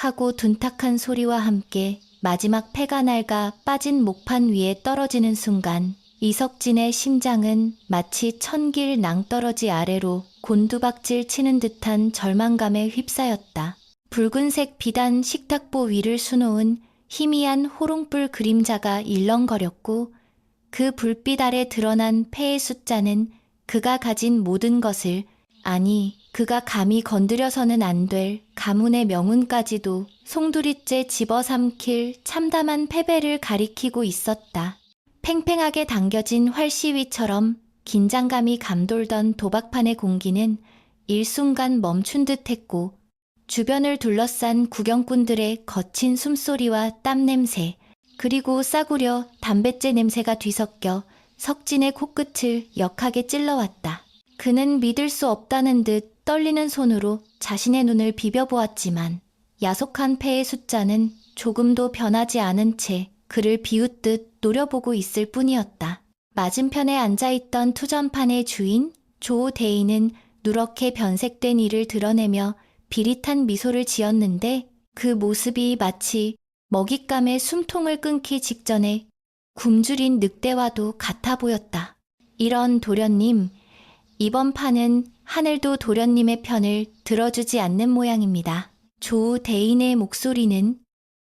하고 둔탁한 소리와 함께 마지막 패가 낡아 빠진 목판 위에 떨어지는 순간 이석진의 심장은 마치 천길 낭떠러지 아래로 곤두박질 치는 듯한 절망감에 휩싸였다. 붉은색 비단 식탁보 위를 수놓은 희미한 호롱불 그림자가 일렁거렸고 그 불빛 아래 드러난 패의 숫자는 그가 가진 모든 것을, 아니 그가 감히 건드려서는 안 될 가문의 명운까지도 송두리째 집어삼킬 참담한 패배를 가리키고 있었다. 팽팽하게 당겨진 활시위처럼 긴장감이 감돌던 도박판의 공기는 일순간 멈춘 듯 했고 주변을 둘러싼 구경꾼들의 거친 숨소리와 땀냄새, 그리고 싸구려 담뱃재 냄새가 뒤섞여 석진의 코끝을 역하게 찔러왔다. 그는 믿을 수 없다는 듯 떨리는 손으로 자신의 눈을 비벼보았지만 야속한 패의 숫자는 조금도 변하지 않은 채 그를 비웃듯 노려보고 있을 뿐이었다. 맞은편에 앉아있던 투전판의 주인 조대인은 누렇게 변색된 이를 드러내며 비릿한 미소를 지었는데 그 모습이 마치 먹잇감의 숨통을 끊기 직전에 굶주린 늑대와도 같아 보였다. 이런 도련님, 이번 판은 하늘도 도련님의 편을 들어주지 않는 모양입니다. 조대인의 목소리는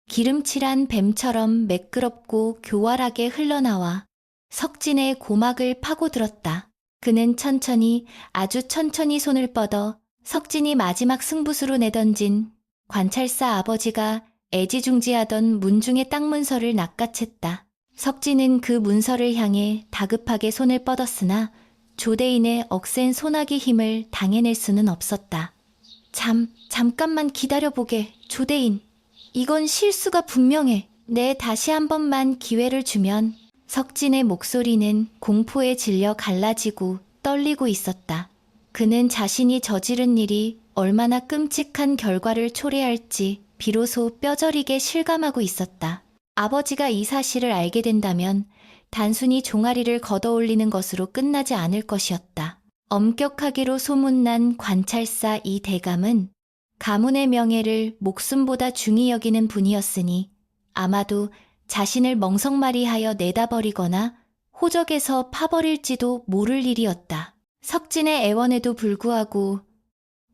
기름칠한 뱀처럼 매끄럽고 교활하게 흘러나와 석진의 고막을 파고들었다. 그는 천천히, 아주 천천히 손을 뻗어 석진이 마지막 승부수로 내던진 관찰사 아버지가 애지중지하던 문중의 땅 문서를 낚아챘다. 석진은 그 문서를 향해 다급하게 손을 뻗었으나 조대인의 억센 소나기 힘을 당해낼 수는 없었다. 잠깐만 기다려보게, 조대인. 이건 실수가 분명해. 내 다시 한 번만 기회를 주면. 석진의 목소리는 공포에 질려 갈라지고 떨리고 있었다. 그는 자신이 저지른 일이 얼마나 끔찍한 결과를 초래할지 비로소 뼈저리게 실감하고 있었다. 아버지가 이 사실을 알게 된다면 단순히 종아리를 걷어올리는 것으로 끝나지 않을 것이었다. 엄격하기로 소문난 관찰사 이 대감은 가문의 명예를 목숨보다 중히 여기는 분이었으니 아마도 자신을 멍석말이하여 내다버리거나 호적에서 파버릴지도 모를 일이었다. 석진의 애원에도 불구하고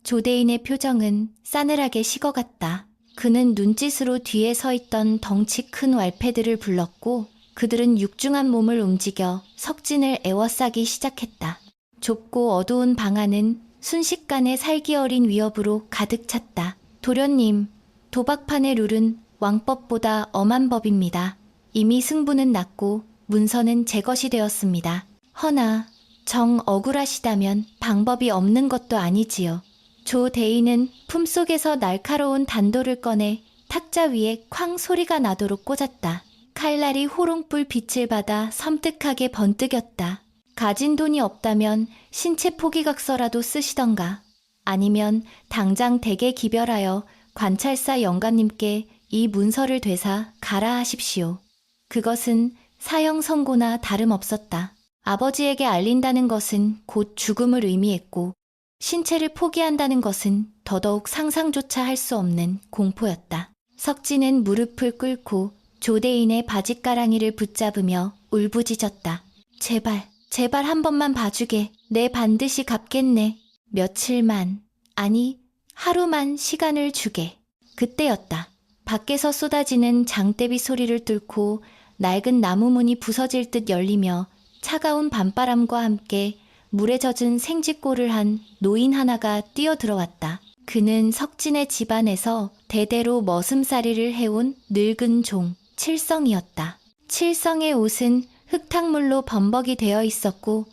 조대인의 표정은 싸늘하게 식어갔다. 그는 눈짓으로 뒤에 서 있던 덩치 큰 왈패들을 불렀고 그들은 육중한 몸을 움직여 석진을 애워싸기 시작했다. 좁고 어두운 방 안은 순식간에 살기 어린 위협으로 가득 찼다. 도련님, 도박판의 룰은 왕법보다 엄한 법입니다. 이미 승부는 났고 문서는 제 것이 되었습니다. 허나 정 억울하시다면 방법이 없는 것도 아니지요. 조대인은 품속에서 날카로운 단도를 꺼내 탁자 위에 쾅 소리가 나도록 꽂았다. 칼날이 호롱불 빛을 받아 섬뜩하게 번뜩였다. 가진 돈이 없다면 신체 포기각서라도 쓰시던가 아니면 당장 댁에 기별하여 관찰사 영감님께 이 문서를 되사 가라 하십시오. 그것은 사형 선고나 다름없었다. 아버지에게 알린다는 것은 곧 죽음을 의미했고 신체를 포기한다는 것은 더더욱 상상조차 할 수 없는 공포였다. 석진은 무릎을 꿇고 조대인의 바짓가랑이를 붙잡으며 울부짖었다. 제발 한 번만 봐주게. 내 반드시 갚겠네. 며칠만, 아니 하루만 시간을 주게. 그때였다. 밖에서 쏟아지는 장대비 소리를 뚫고 낡은 나무 문이 부서질 듯 열리며 차가운 밤바람과 함께 물에 젖은 생쥐꼴을 한 노인 하나가 뛰어들어왔다. 그는 석진의 집안에서 대대로 머슴살이를 해온 늙은 종, 칠성이었다. 칠성의 옷은 흙탕물로 범벅이 되어 있었고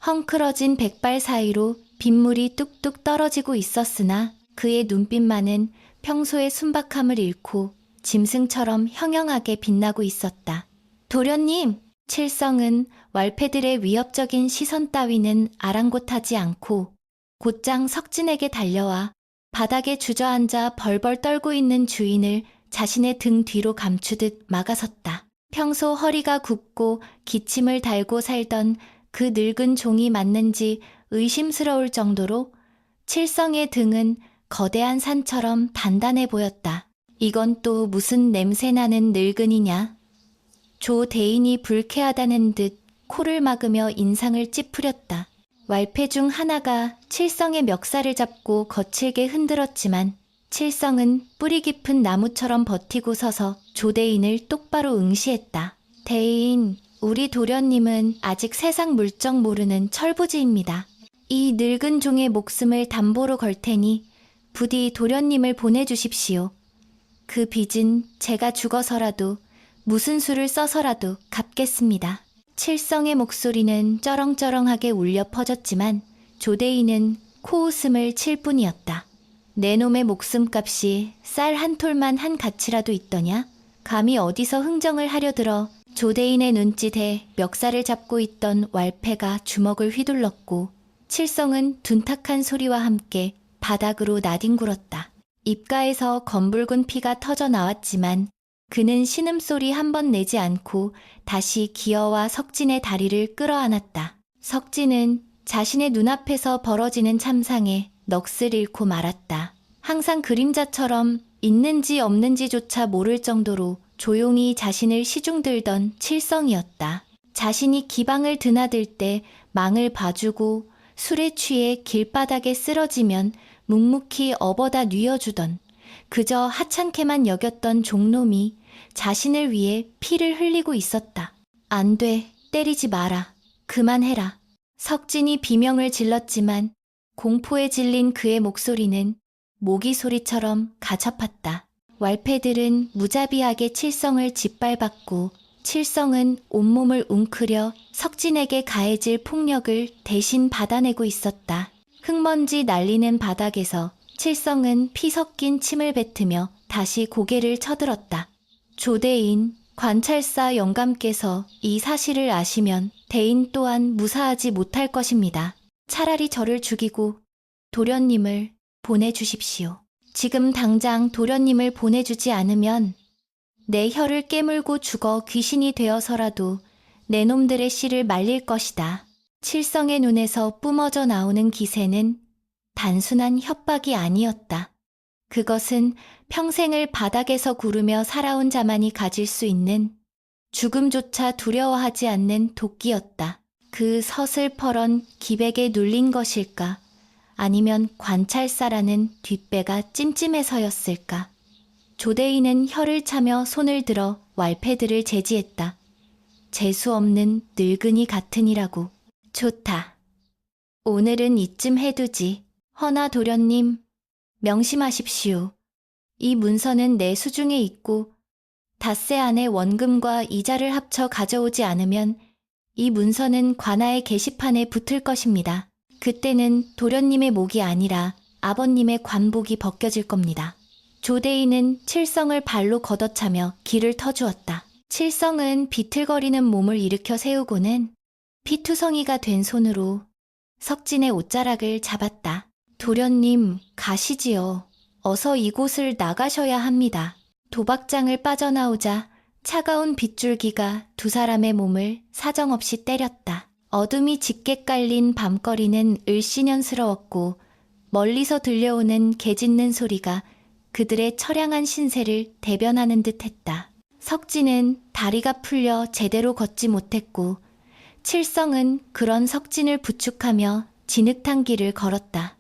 헝클어진 백발 사이로 빗물이 뚝뚝 떨어지고 있었으나 그의 눈빛만은 평소의 순박함을 잃고 짐승처럼 형형하게 빛나고 있었다. 도련님! 칠성은 왈패들의 위협적인 시선 따위는 아랑곳하지 않고 곧장 석진에게 달려와 바닥에 주저앉아 벌벌 떨고 있는 주인을 자신의 등 뒤로 감추듯 막아섰다. 평소 허리가 굽고 기침을 달고 살던 그 늙은 종이 맞는지 의심스러울 정도로 칠성의 등은 거대한 산처럼 단단해 보였다. 이건 또 무슨 냄새나는 늙은이냐? 조대인이 불쾌하다는 듯 코를 막으며 인상을 찌푸렸다. 왈패 중 하나가 칠성의 멱살을 잡고 거칠게 흔들었지만 칠성은 뿌리 깊은 나무처럼 버티고 서서 조대인을 똑바로 응시했다. 대인, 우리 도련님은 아직 세상 물정 모르는 철부지입니다. 이 늙은 종의 목숨을 담보로 걸 테니 부디 도련님을 보내주십시오. 그 빚은 제가 죽어서라도 무슨 수를 써서라도 갚겠습니다. 칠성의 목소리는 쩌렁쩌렁하게 울려 퍼졌지만 조대인은 코웃음을 칠 뿐이었다. 내 놈의 목숨값이 쌀 한 톨만 한 가치라도 있더냐? 감히 어디서 흥정을 하려 들어. 조대인의 눈짓에 멱살을 잡고 있던 왈패가 주먹을 휘둘렀고 칠성은 둔탁한 소리와 함께 바닥으로 나뒹굴었다. 입가에서 검붉은 피가 터져 나왔지만 그는 신음소리 한 번 내지 않고 다시 기어와 석진의 다리를 끌어안았다. 석진은 자신의 눈앞에서 벌어지는 참상에 넋을 잃고 말았다. 항상 그림자처럼 있는지 없는지조차 모를 정도로 조용히 자신을 시중들던 칠성이었다. 자신이 기방을 드나들 때 망을 봐주고 술에 취해 길바닥에 쓰러지면 묵묵히 업어다 뉘어주던 그저 하찮게만 여겼던 종놈이 자신을 위해 피를 흘리고 있었다. 안 돼, 때리지 마라. 그만해라. 석진이 비명을 질렀지만 공포에 질린 그의 목소리는 모기 소리처럼 가차팠다. 왈패들은 무자비하게 칠성을 짓밟았고 칠성은 온몸을 웅크려 석진에게 가해질 폭력을 대신 받아내고 있었다. 흙먼지 날리는 바닥에서 칠성은 피 섞인 침을 뱉으며 다시 고개를 쳐들었다. 조대인, 관찰사 영감께서 이 사실을 아시면 대인 또한 무사하지 못할 것입니다. 차라리 저를 죽이고 도련님을 보내주십시오. 지금 당장 도련님을 보내주지 않으면 내 혀를 깨물고 죽어 귀신이 되어서라도 내 놈들의 씨를 말릴 것이다. 칠성의 눈에서 뿜어져 나오는 기세는 단순한 협박이 아니었다. 그것은 평생을 바닥에서 구르며 살아온 자만이 가질 수 있는 죽음조차 두려워하지 않는 도끼였다. 그 서슬퍼런 기백에 눌린 것일까? 아니면 관찰사라는 뒷배가 찜찜해서였을까? 조대인은 혀를 차며 손을 들어 왈패들을 제지했다. 재수없는 늙은이 같으니라고. 좋다. 오늘은 이쯤 해두지. 허나 도련님, 명심하십시오. 이 문서는 내 수중에 있고 닷새 안에 원금과 이자를 합쳐 가져오지 않으면 이 문서는 관아의 게시판에 붙을 것입니다. 그때는 도련님의 목이 아니라 아버님의 관복이 벗겨질 겁니다. 조대인은 칠성을 발로 걷어차며 길을 터주었다. 칠성은 비틀거리는 몸을 일으켜 세우고는 피투성이가 된 손으로 석진의 옷자락을 잡았다. 도련님, 가시지요. 어서 이곳을 나가셔야 합니다. 도박장을 빠져나오자 차가운 빗줄기가 두 사람의 몸을 사정없이 때렸다. 어둠이 짙게 깔린 밤거리는 을씨년스러웠고 멀리서 들려오는 개 짖는 소리가 그들의 처량한 신세를 대변하는 듯했다. 석진은 다리가 풀려 제대로 걷지 못했고 칠성은 그런 석진을 부축하며 진흙탕 길을 걸었다.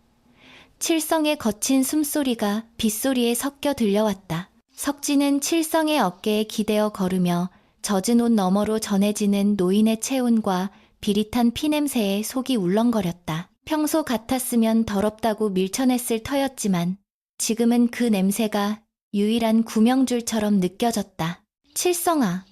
칠성의 거친 숨소리가 빗소리에 섞여 들려왔다. 석진은 칠성의 어깨에 기대어 걸으며 젖은 옷 너머로 전해지는 노인의 체온과 비릿한 피냄새에 속이 울렁거렸다. 평소 같았으면 더럽다고 밀쳐냈을 터였지만 지금은 그 냄새가 유일한 구명줄처럼 느껴졌다. 칠성아,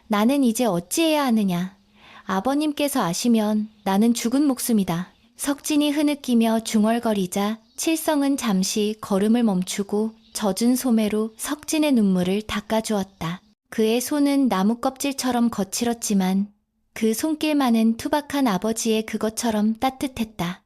나는 이제 어찌해야 하느냐. 아버님께서 아시면 나는 죽은 목숨이다. 석진이 흐느끼며 중얼거리자 칠성은 잠시 걸음을 멈추고 젖은 소매로 석진의 눈물을 닦아주었다. 그의 손은 나무 껍질처럼 거칠었지만 그 손길만은 투박한 아버지의 그것처럼 따뜻했다.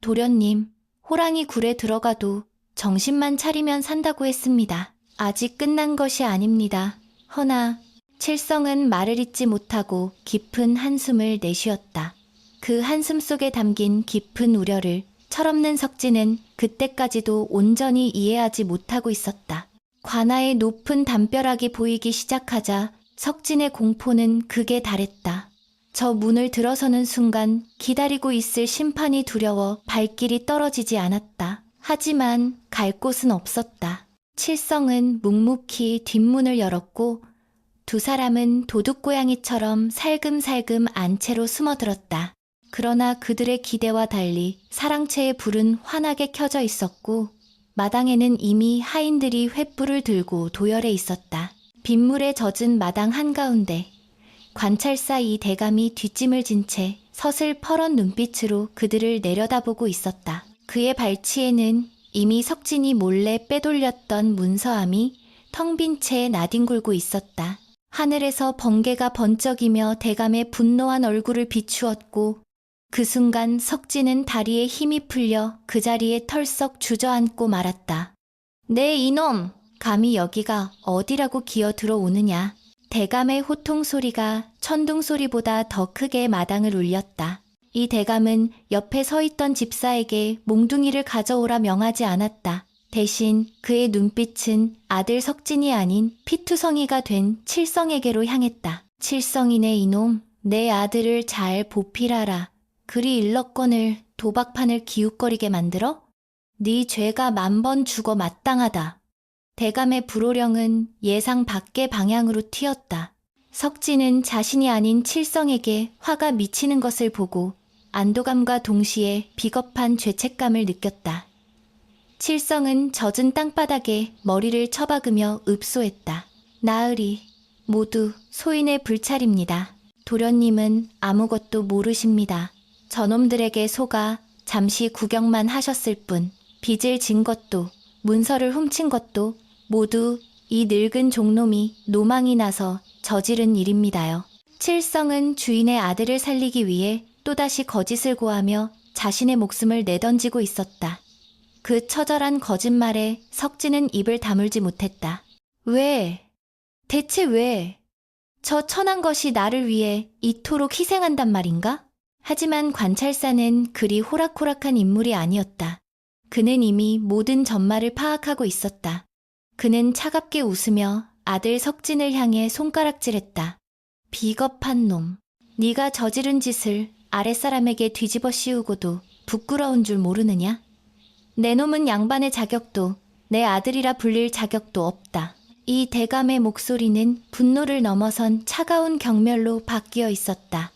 도련님, 호랑이 굴에 들어가도 정신만 차리면 산다고 했습니다. 아직 끝난 것이 아닙니다. 허나 칠성은 말을 잇지 못하고 깊은 한숨을 내쉬었다. 그 한숨 속에 담긴 깊은 우려를 철없는 석진은 그때까지도 온전히 이해하지 못하고 있었다. 관아의 높은 담벼락이 보이기 시작하자 석진의 공포는 극에 달했다. 저 문을 들어서는 순간 기다리고 있을 심판이 두려워 발길이 떨어지지 않았다. 하지만 갈 곳은 없었다. 칠성은 묵묵히 뒷문을 열었고 두 사람은 도둑고양이처럼 살금살금 안채로 숨어들었다. 그러나 그들의 기대와 달리 사랑채의 불은 환하게 켜져 있었고 마당에는 이미 하인들이 횃불을 들고 도열해 있었다. 빗물에 젖은 마당 한가운데 관찰사 이 대감이 뒷짐을 진 채 서슬퍼런 눈빛으로 그들을 내려다보고 있었다. 그의 발치에는 이미 석진이 몰래 빼돌렸던 문서함이 텅 빈 채 나뒹굴고 있었다. 하늘에서 번개가 번쩍이며 대감의 분노한 얼굴을 비추었고 그 순간 석진은 다리에 힘이 풀려 그 자리에 털썩 주저앉고 말았다. 네 이놈! 감히 여기가 어디라고 기어 들어오느냐. 대감의 호통 소리가 천둥 소리보다 더 크게 마당을 울렸다. 이 대감은 옆에 서 있던 집사에게 몽둥이를 가져오라 명하지 않았다. 대신 그의 눈빛은 아들 석진이 아닌 피투성이가 된 칠성에게로 향했다. 칠성이네 이놈, 내 아들을 잘 보필하라. 그리 일럭건을 도박판을 기웃거리게 만들어? 네 죄가 만번 죽어 마땅하다. 대감의 불호령은 예상 밖의 방향으로 튀었다. 석진은 자신이 아닌 칠성에게 화가 미치는 것을 보고 안도감과 동시에 비겁한 죄책감을 느꼈다. 칠성은 젖은 땅바닥에 머리를 처박으며 읍소했다. 나으리, 모두 소인의 불찰입니다. 도련님은 아무것도 모르십니다. 저놈들에게 속아 잠시 구경만 하셨을 뿐 빚을 진 것도 문서를 훔친 것도 모두 이 늙은 종놈이 노망이 나서 저지른 일입니다요. 칠성은 주인의 아들을 살리기 위해 또다시 거짓을 고하며 자신의 목숨을 내던지고 있었다. 그 처절한 거짓말에 석진은 입을 다물지 못했다. 왜? 대체 왜? 저 천한 것이 나를 위해 이토록 희생한단 말인가? 하지만 관찰사는 그리 호락호락한 인물이 아니었다. 그는 이미 모든 전말을 파악하고 있었다. 그는 차갑게 웃으며 아들 석진을 향해 손가락질했다. 비겁한 놈. 네가 저지른 짓을 아랫사람에게 뒤집어 씌우고도 부끄러운 줄 모르느냐? 내 놈은 양반의 자격도 내 아들이라 불릴 자격도 없다. 이 대감의 목소리는 분노를 넘어선 차가운 경멸로 바뀌어 있었다.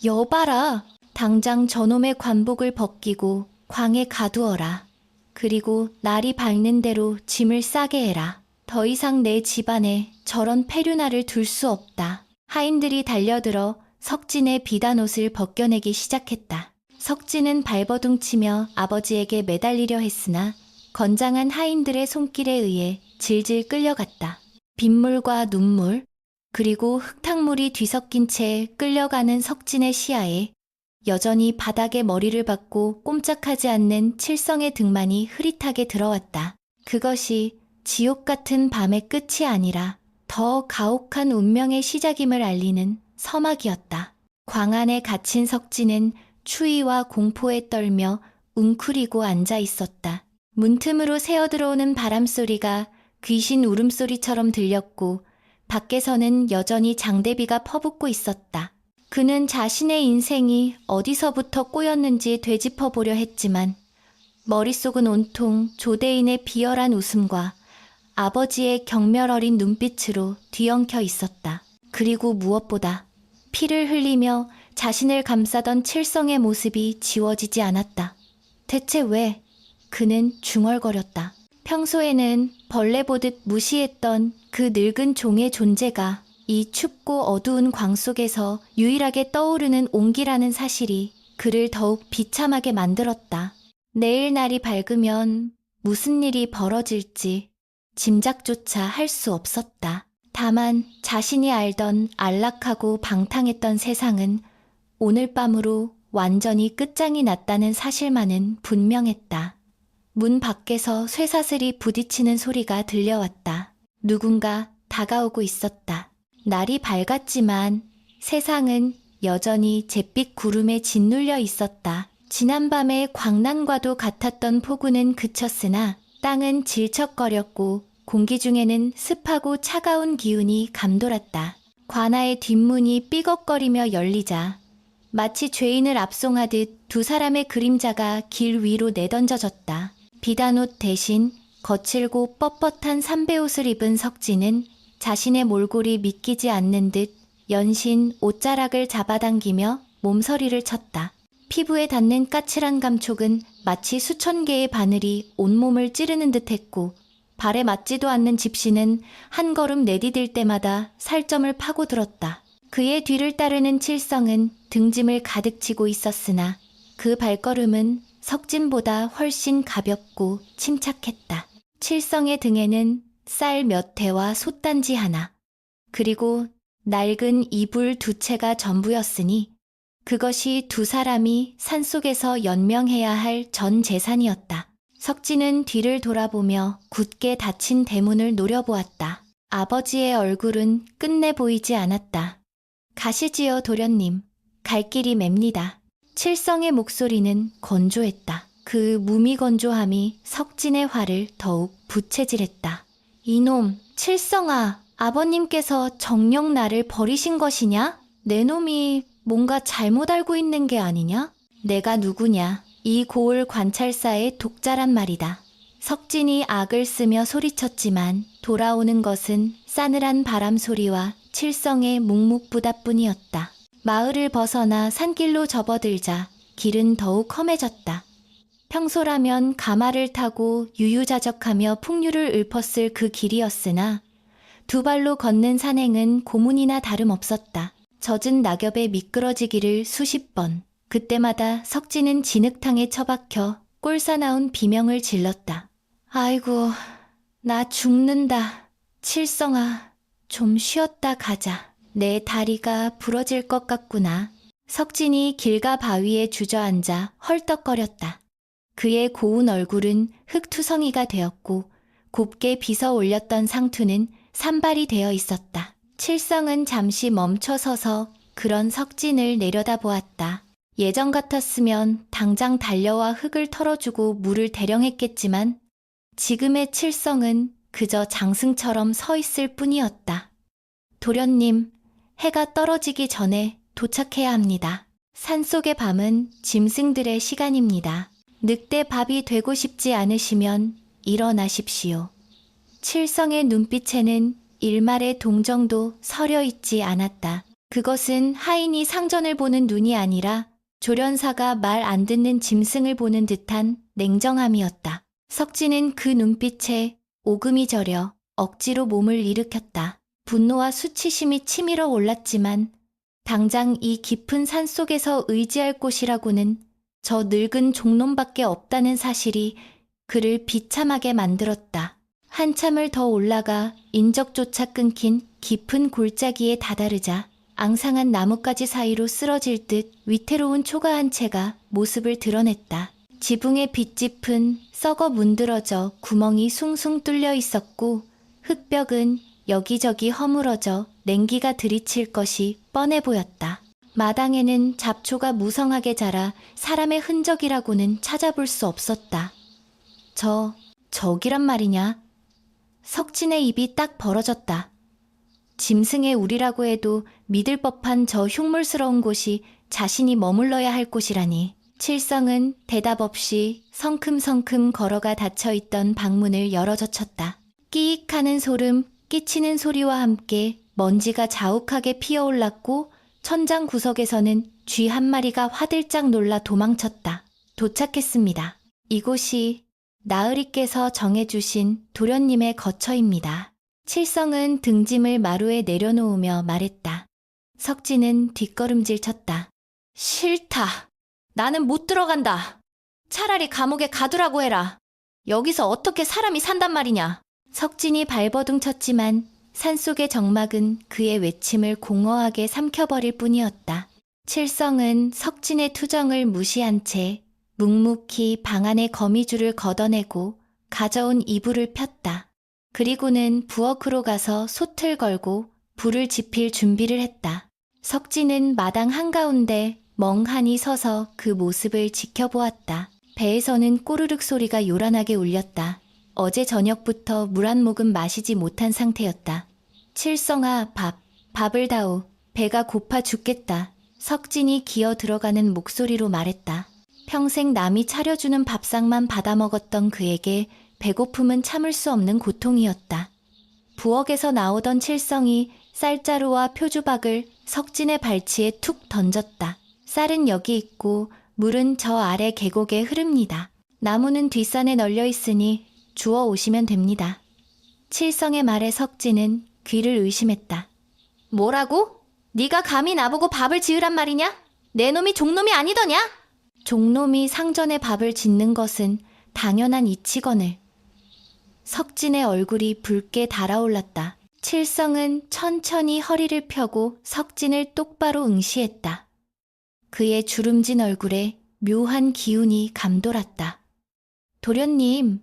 여봐라. 당장 저놈의 관복을 벗기고 광에 가두어라. 그리고 날이 밝는 대로 짐을 싸게 해라. 더 이상 내 집안에 저런 폐륜아를 둘 수 없다. 하인들이 달려들어 석진의 비단옷을 벗겨내기 시작했다. 석진은 발버둥치며 아버지에게 매달리려 했으나 건장한 하인들의 손길에 의해 질질 끌려갔다. 빗물과 눈물, 그리고 흙탕물이 뒤섞인 채 끌려가는 석진의 시야에 여전히 바닥에 머리를 박고 꼼짝하지 않는 칠성의 등만이 흐릿하게 들어왔다. 그것이 지옥 같은 밤의 끝이 아니라 더 가혹한 운명의 시작임을 알리는 서막이었다. 광 안에 갇힌 석진은 추위와 공포에 떨며 웅크리고 앉아 있었다. 문틈으로 새어들어오는 바람소리가 귀신 울음소리처럼 들렸고 밖에서는 여전히 장대비가 퍼붓고 있었다. 그는 자신의 인생이 어디서부터 꼬였는지 되짚어보려 했지만 머릿속은 온통 조대인의 비열한 웃음과 아버지의 경멸 어린 눈빛으로 뒤엉켜 있었다. 그리고 무엇보다 피를 흘리며 자신을 감싸던 칠성의 모습이 지워지지 않았다. 대체 왜? 그는 중얼거렸다. 평소에는 벌레 보듯 무시했던 그 늙은 종의 존재가 이 춥고 어두운 광 속에서 유일하게 떠오르는 온기라는 사실이 그를 더욱 비참하게 만들었다. 내일 날이 밝으면 무슨 일이 벌어질지 짐작조차 할 수 없었다. 다만 자신이 알던 안락하고 방탕했던 세상은 오늘 밤으로 완전히 끝장이 났다는 사실만은 분명했다. 문 밖에서 쇠사슬이 부딪히는 소리가 들려왔다. 누군가 다가오고 있었다. 날이 밝았지만 세상은 여전히 잿빛 구름에 짓눌려 있었다. 지난밤의 광란과도 같았던 폭우는 그쳤으나 땅은 질척거렸고 공기 중에는 습하고 차가운 기운이 감돌았다. 관아의 뒷문이 삐걱거리며 열리자 마치 죄인을 압송하듯 두 사람의 그림자가 길 위로 내던져졌다. 비단옷 대신 거칠고 뻣뻣한 삼배옷을 입은 석진은 자신의 몰골이 믿기지 않는 듯 연신 옷자락을 잡아당기며 몸서리를 쳤다. 피부에 닿는 까칠한 감촉은 마치 수천 개의 바늘이 온몸을 찌르는 듯했고 발에 맞지도 않는 집시는 한 걸음 내디딜 때마다 살점을 파고들었다. 그의 뒤를 따르는 칠성은 등짐을 가득 지고 있었으나 그 발걸음은 석진보다 훨씬 가볍고 침착했다. 칠성의 등에는 쌀 몇 대와 솥단지 하나, 그리고 낡은 이불 두 채가 전부였으니 그것이 두 사람이 산속에서 연명해야 할 전 재산이었다. 석진은 뒤를 돌아보며 굳게 닫힌 대문을 노려보았다. 아버지의 얼굴은 끝내 보이지 않았다. 가시지요, 도련님. 갈 길이 맵니다. 칠성의 목소리는 건조했다. 그 무미건조함이 석진의 화를 더욱 부채질했다. 이놈, 칠성아, 아버님께서 정녕 나를 버리신 것이냐? 내 놈이 뭔가 잘못 알고 있는 게 아니냐? 내가 누구냐? 이 고을 관찰사의 독자란 말이다. 석진이 악을 쓰며 소리쳤지만 돌아오는 것은 싸늘한 바람 소리와 칠성의 묵묵부답뿐이었다. 마을을 벗어나 산길로 접어들자 길은 더욱 험해졌다. 평소라면 가마를 타고 유유자적하며 풍류를 읊었을 그 길이었으나 두 발로 걷는 산행은 고문이나 다름없었다. 젖은 낙엽에 미끄러지기를 수십 번. 그때마다 석진은 진흙탕에 처박혀 꼴사나운 비명을 질렀다. 아이고, 나 죽는다. 칠성아, 좀 쉬었다 가자. 내 다리가 부러질 것 같구나. 석진이 길가 바위에 주저앉아 헐떡거렸다. 그의 고운 얼굴은 흙투성이가 되었고 곱게 빗어 올렸던 상투는 산발이 되어 있었다. 칠성은 잠시 멈춰서서 그런 석진을 내려다보았다. 예전 같았으면 당장 달려와 흙을 털어주고 물을 대령했겠지만 지금의 칠성은 그저 장승처럼 서 있을 뿐이었다. 도련님, 해가 떨어지기 전에 도착해야 합니다. 산속의 밤은 짐승들의 시간입니다. 늑대 밥이 되고 싶지 않으시면 일어나십시오. 칠성의 눈빛에는 일말의 동정도 서려 있지 않았다. 그것은 하인이 상전을 보는 눈이 아니라 조련사가 말 안 듣는 짐승을 보는 듯한 냉정함이었다. 석진은 그 눈빛에 오금이 저려 억지로 몸을 일으켰다. 분노와 수치심이 치밀어 올랐지만 당장 이 깊은 산 속에서 의지할 곳이라고는 저 늙은 종놈밖에 없다는 사실이 그를 비참하게 만들었다. 한참을 더 올라가 인적조차 끊긴 깊은 골짜기에 다다르자 앙상한 나뭇가지 사이로 쓰러질 듯 위태로운 초가 한 채가 모습을 드러냈다. 지붕의 빗짚은 썩어 문드러져 구멍이 숭숭 뚫려 있었고 흙벽은 여기저기 허물어져 냉기가 들이칠 것이 뻔해 보였다. 마당에는 잡초가 무성하게 자라 사람의 흔적이라고는 찾아볼 수 없었다. 저기란 말이냐? 석진의 입이 딱 벌어졌다. 짐승의 우리라고 해도 믿을 법한 저 흉물스러운 곳이 자신이 머물러야 할 곳이라니. 칠성은 대답 없이 성큼성큼 걸어가 닫혀있던 방문을 열어젖혔다. 끼익하는 소름, 끼치는 소리와 함께 먼지가 자욱하게 피어올랐고 천장 구석에서는 쥐 한 마리가 화들짝 놀라 도망쳤다. 도착했습니다. 이곳이 나으리께서 정해주신 도련님의 거처입니다. 칠성은 등짐을 마루에 내려놓으며 말했다. 석진은 뒷걸음질 쳤다. 싫다. 나는 못 들어간다. 차라리 감옥에 가두라고 해라. 여기서 어떻게 사람이 산단 말이냐. 석진이 발버둥 쳤지만 산속의 정막은 그의 외침을 공허하게 삼켜버릴 뿐이었다. 칠성은 석진의 투정을 무시한 채 묵묵히 방 안의 거미줄을 걷어내고 가져온 이불을 폈다. 그리고는 부엌으로 가서 솥을 걸고 불을 지필 준비를 했다. 석진은 마당 한가운데 멍하니 서서 그 모습을 지켜보았다. 배에서는 꼬르륵 소리가 요란하게 울렸다. 어제 저녁부터 물 한 모금 마시지 못한 상태였다. 칠성아, 밥을 다오. 배가 고파 죽겠다. 석진이 기어 들어가는 목소리로 말했다. 평생 남이 차려주는 밥상만 받아먹었던 그에게 배고픔은 참을 수 없는 고통이었다. 부엌에서 나오던 칠성이 쌀자루와 표주박을 석진의 발치에 툭 던졌다. 쌀은 여기 있고 물은 저 아래 계곡에 흐릅니다. 나무는 뒷산에 널려 있으니 주워 오시면 됩니다. 칠성의 말에 석진은 귀를 의심했다. 뭐라고? 네가 감히 나보고 밥을 지으란 말이냐? 내 놈이 종놈이 아니더냐? 종놈이 상전에 밥을 짓는 것은 당연한 이치거늘. 석진의 얼굴이 붉게 달아올랐다. 칠성은 천천히 허리를 펴고 석진을 똑바로 응시했다. 그의 주름진 얼굴에 묘한 기운이 감돌았다. 도련님,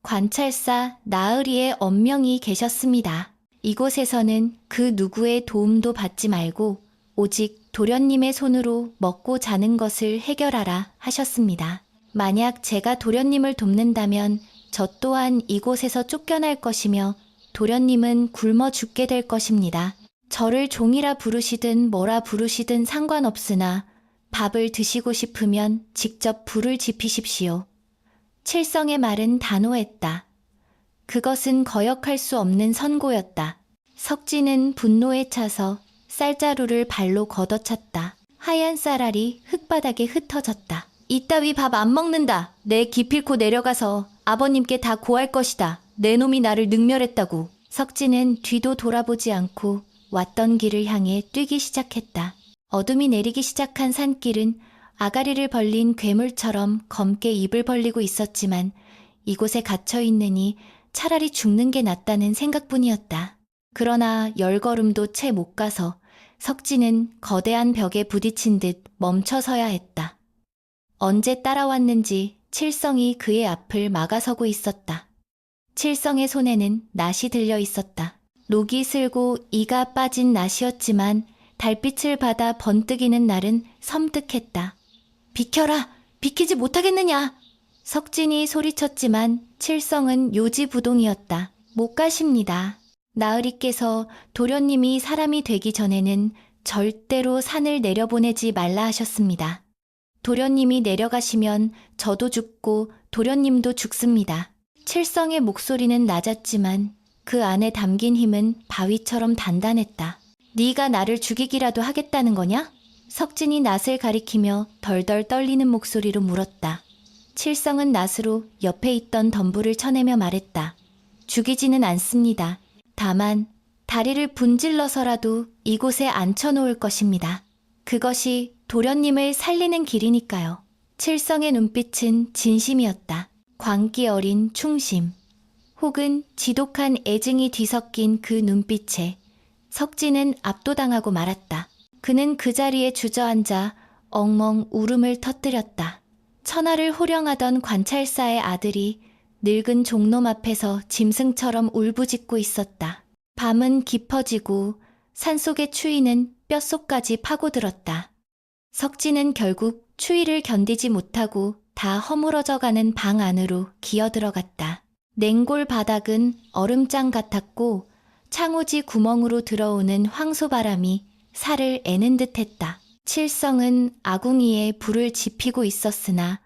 관찰사 나으리의 언명이 계셨습니다. 이곳에서는 그 누구의 도움도 받지 말고 오직 도련님의 손으로 먹고 자는 것을 해결하라 하셨습니다. 만약 제가 도련님을 돕는다면 저 또한 이곳에서 쫓겨날 것이며 도련님은 굶어 죽게 될 것입니다. 저를 종이라 부르시든 뭐라 부르시든 상관없으나 밥을 드시고 싶으면 직접 불을 지피십시오. 칠성의 말은 단호했다. 그것은 거역할 수 없는 선고였다. 석진은 분노에 차서 쌀자루를 발로 걷어찼다. 하얀 쌀알이 흙바닥에 흩어졌다. 이따위 밥 안 먹는다. 내 기필코 내려가서 아버님께 다 고할 것이다. 내 놈이 나를 능멸했다고. 석진은 뒤도 돌아보지 않고 왔던 길을 향해 뛰기 시작했다. 어둠이 내리기 시작한 산길은 아가리를 벌린 괴물처럼 검게 입을 벌리고 있었지만 이곳에 갇혀 있느니 차라리 죽는 게 낫다는 생각뿐이었다. 그러나 열 걸음도 채 못 가서 석진은 거대한 벽에 부딪힌 듯 멈춰서야 했다. 언제 따라왔는지 칠성이 그의 앞을 막아서고 있었다. 칠성의 손에는 낫이 들려 있었다. 녹이 슬고 이가 빠진 낫이었지만 달빛을 받아 번뜩이는 날은 섬뜩했다. 비켜라! 비키지 못하겠느냐! 석진이 소리쳤지만 칠성은 요지부동이었다. 못 가십니다. 나으리께서 도련님이 사람이 되기 전에는 절대로 산을 내려보내지 말라 하셨습니다. 도련님이 내려가시면 저도 죽고 도련님도 죽습니다. 칠성의 목소리는 낮았지만 그 안에 담긴 힘은 바위처럼 단단했다. 네가 나를 죽이기라도 하겠다는 거냐? 석진이 낫을 가리키며 덜덜 떨리는 목소리로 물었다. 칠성은 낫으로 옆에 있던 덤불을 쳐내며 말했다. 죽이지는 않습니다. 다만 다리를 분질러서라도 이곳에 앉혀놓을 것입니다. 그것이 도련님을 살리는 길이니까요. 칠성의 눈빛은 진심이었다. 광기 어린 충심, 혹은 지독한 애증이 뒤섞인 그 눈빛에 석진은 압도당하고 말았다. 그는 그 자리에 주저앉아 엉엉 울음을 터뜨렸다. 천하를 호령하던 관찰사의 아들이 늙은 종놈 앞에서 짐승처럼 울부짖고 있었다. 밤은 깊어지고 산속의 추위는 뼛속까지 파고들었다. 석진은 결국 추위를 견디지 못하고 다 허물어져가는 방 안으로 기어들어갔다. 냉골 바닥은 얼음장 같았고 창호지 구멍으로 들어오는 황소바람이 살을 애는 듯했다. 칠성은 아궁이에 불을 지피고 있었으나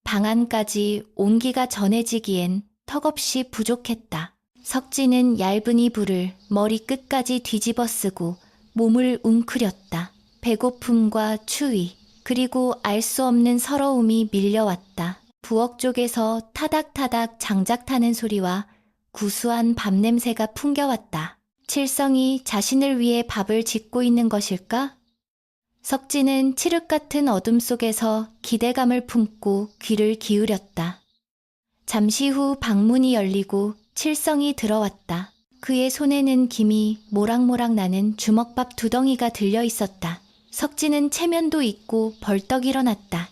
방 안까지 온기가 전해지기엔 턱없이 부족했다. 석진은 얇은 이 불을 머리 끝까지 뒤집어 쓰고 몸을 웅크렸다. 배고픔과 추위, 그리고 알 수 없는 서러움이 밀려왔다. 부엌 쪽에서 타닥타닥 장작 타는 소리와 구수한 밥 냄새가 풍겨왔다. 칠성이 자신을 위해 밥을 짓고 있는 것일까? 석진은 칠흑 같은 어둠 속에서 기대감을 품고 귀를 기울였다. 잠시 후 방문이 열리고 칠성이 들어왔다. 그의 손에는 김이 모락모락 나는 주먹밥 2덩이가 들려 있었다. 석진은 체면도 있고 벌떡 일어났다.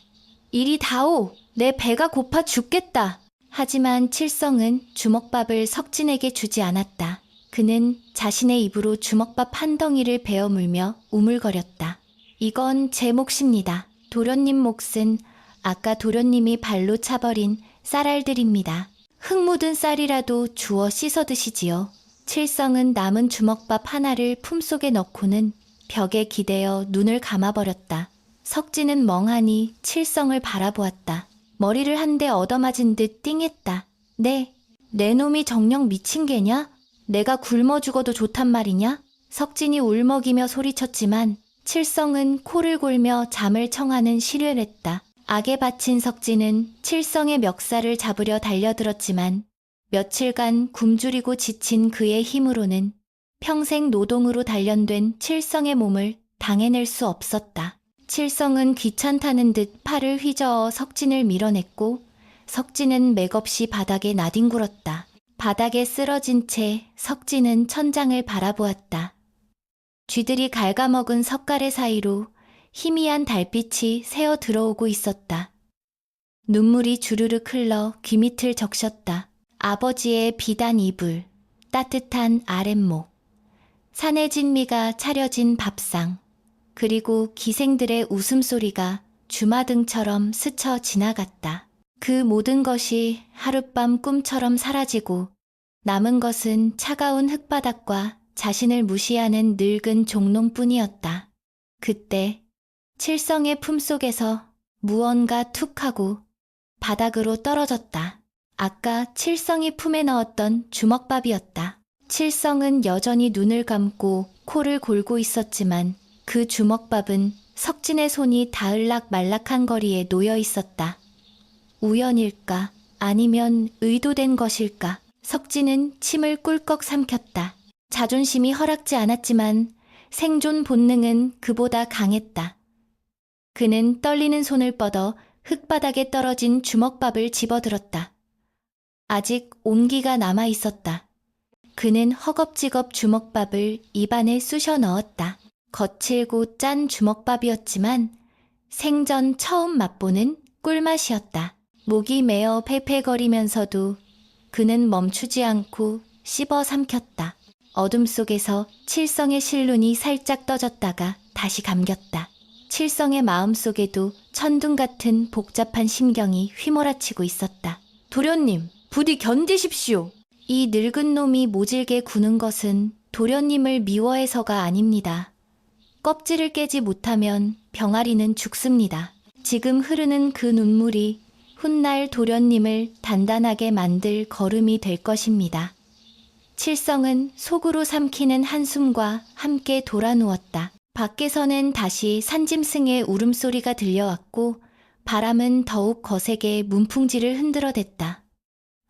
이리 다오! 내 배가 고파 죽겠다! 하지만 칠성은 주먹밥을 석진에게 주지 않았다. 그는 자신의 입으로 주먹밥 한 덩이를 베어 물며 우물거렸다. 이건 제 몫입니다. 도련님 몫은 아까 도련님이 발로 차버린 쌀알들입니다. 흙 묻은 쌀이라도 주워 씻어 드시지요. 칠성은 남은 주먹밥 하나를 품속에 넣고는 벽에 기대어 눈을 감아버렸다. 석진은 멍하니 칠성을 바라보았다. 머리를 한 대 얻어맞은 듯 띵했다. 내 놈이 정녕 미친 개냐? 내가 굶어 죽어도 좋단 말이냐? 석진이 울먹이며 소리쳤지만 칠성은 코를 골며 잠을 청하는 시뢰랬다. 악에 바친 석진은 칠성의 멱살을 잡으려 달려들었지만 며칠간 굶주리고 지친 그의 힘으로는 평생 노동으로 단련된 칠성의 몸을 당해낼 수 없었다. 칠성은 귀찮다는 듯 팔을 휘저어 석진을 밀어냈고 석진은 맥없이 바닥에 나뒹굴었다. 바닥에 쓰러진 채 석진은 천장을 바라보았다. 쥐들이 갉아먹은 석가래 사이로 희미한 달빛이 새어 들어오고 있었다. 눈물이 주르륵 흘러 귀밑을 적셨다. 아버지의 비단 이불, 따뜻한 아랫목, 산의 진미가 차려진 밥상, 그리고 기생들의 웃음소리가 주마등처럼 스쳐 지나갔다. 그 모든 것이 하룻밤 꿈처럼 사라지고 남은 것은 차가운 흙바닥과 자신을 무시하는 늙은 종농뿐이었다. 그때 칠성의 품속에서 무언가 툭 하고 바닥으로 떨어졌다. 아까 칠성이 품에 넣었던 주먹밥이었다. 칠성은 여전히 눈을 감고 코를 골고 있었지만 그 주먹밥은 석진의 손이 닿을락 말락한 거리에 놓여 있었다. 우연일까? 아니면 의도된 것일까? 석진은 침을 꿀꺽 삼켰다. 자존심이 허락지 않았지만 생존 본능은 그보다 강했다. 그는 떨리는 손을 뻗어 흙바닥에 떨어진 주먹밥을 집어들었다. 아직 온기가 남아 있었다. 그는 허겁지겁 주먹밥을 입안에 쑤셔 넣었다. 거칠고 짠 주먹밥이었지만 생전 처음 맛보는 꿀맛이었다. 목이 메어 패패거리면서도 그는 멈추지 않고 씹어 삼켰다. 어둠 속에서 칠성의 실눈이 살짝 떠졌다가 다시 감겼다. 칠성의 마음속에도 천둥 같은 복잡한 심경이 휘몰아치고 있었다. 도련님, 부디 견디십시오. 이 늙은 놈이 모질게 구는 것은 도련님을 미워해서가 아닙니다. 껍질을 깨지 못하면 병아리는 죽습니다. 지금 흐르는 그 눈물이 훗날 도련님을 단단하게 만들 거름이 될 것입니다. 칠성은 속으로 삼키는 한숨과 함께 돌아누웠다. 밖에서는 다시 산짐승의 울음소리가 들려왔고 바람은 더욱 거세게 문풍지를 흔들어댔다.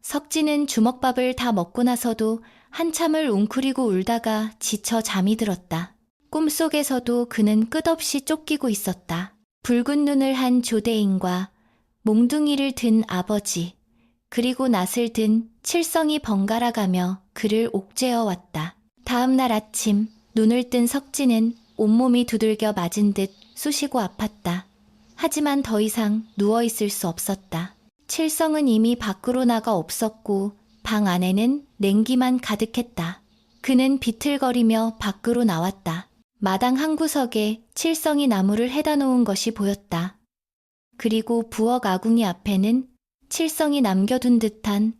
석진은 주먹밥을 다 먹고 나서도 한참을 웅크리고 울다가 지쳐 잠이 들었다. 꿈속에서도 그는 끝없이 쫓기고 있었다. 붉은 눈을 한 조대인과 몽둥이를 든 아버지, 그리고 낫을 든 칠성이 번갈아가며 그를 옥죄어 왔다. 다음 날 아침 눈을 뜬 석진은 온몸이 두들겨 맞은 듯 쑤시고 아팠다. 하지만 더 이상 누워있을 수 없었다. 칠성은 이미 밖으로 나가 없었고 방 안에는 냉기만 가득했다. 그는 비틀거리며 밖으로 나왔다. 마당 한 구석에 칠성이 나무를 해다 놓은 것이 보였다. 그리고 부엌 아궁이 앞에는 칠성이 남겨둔 듯한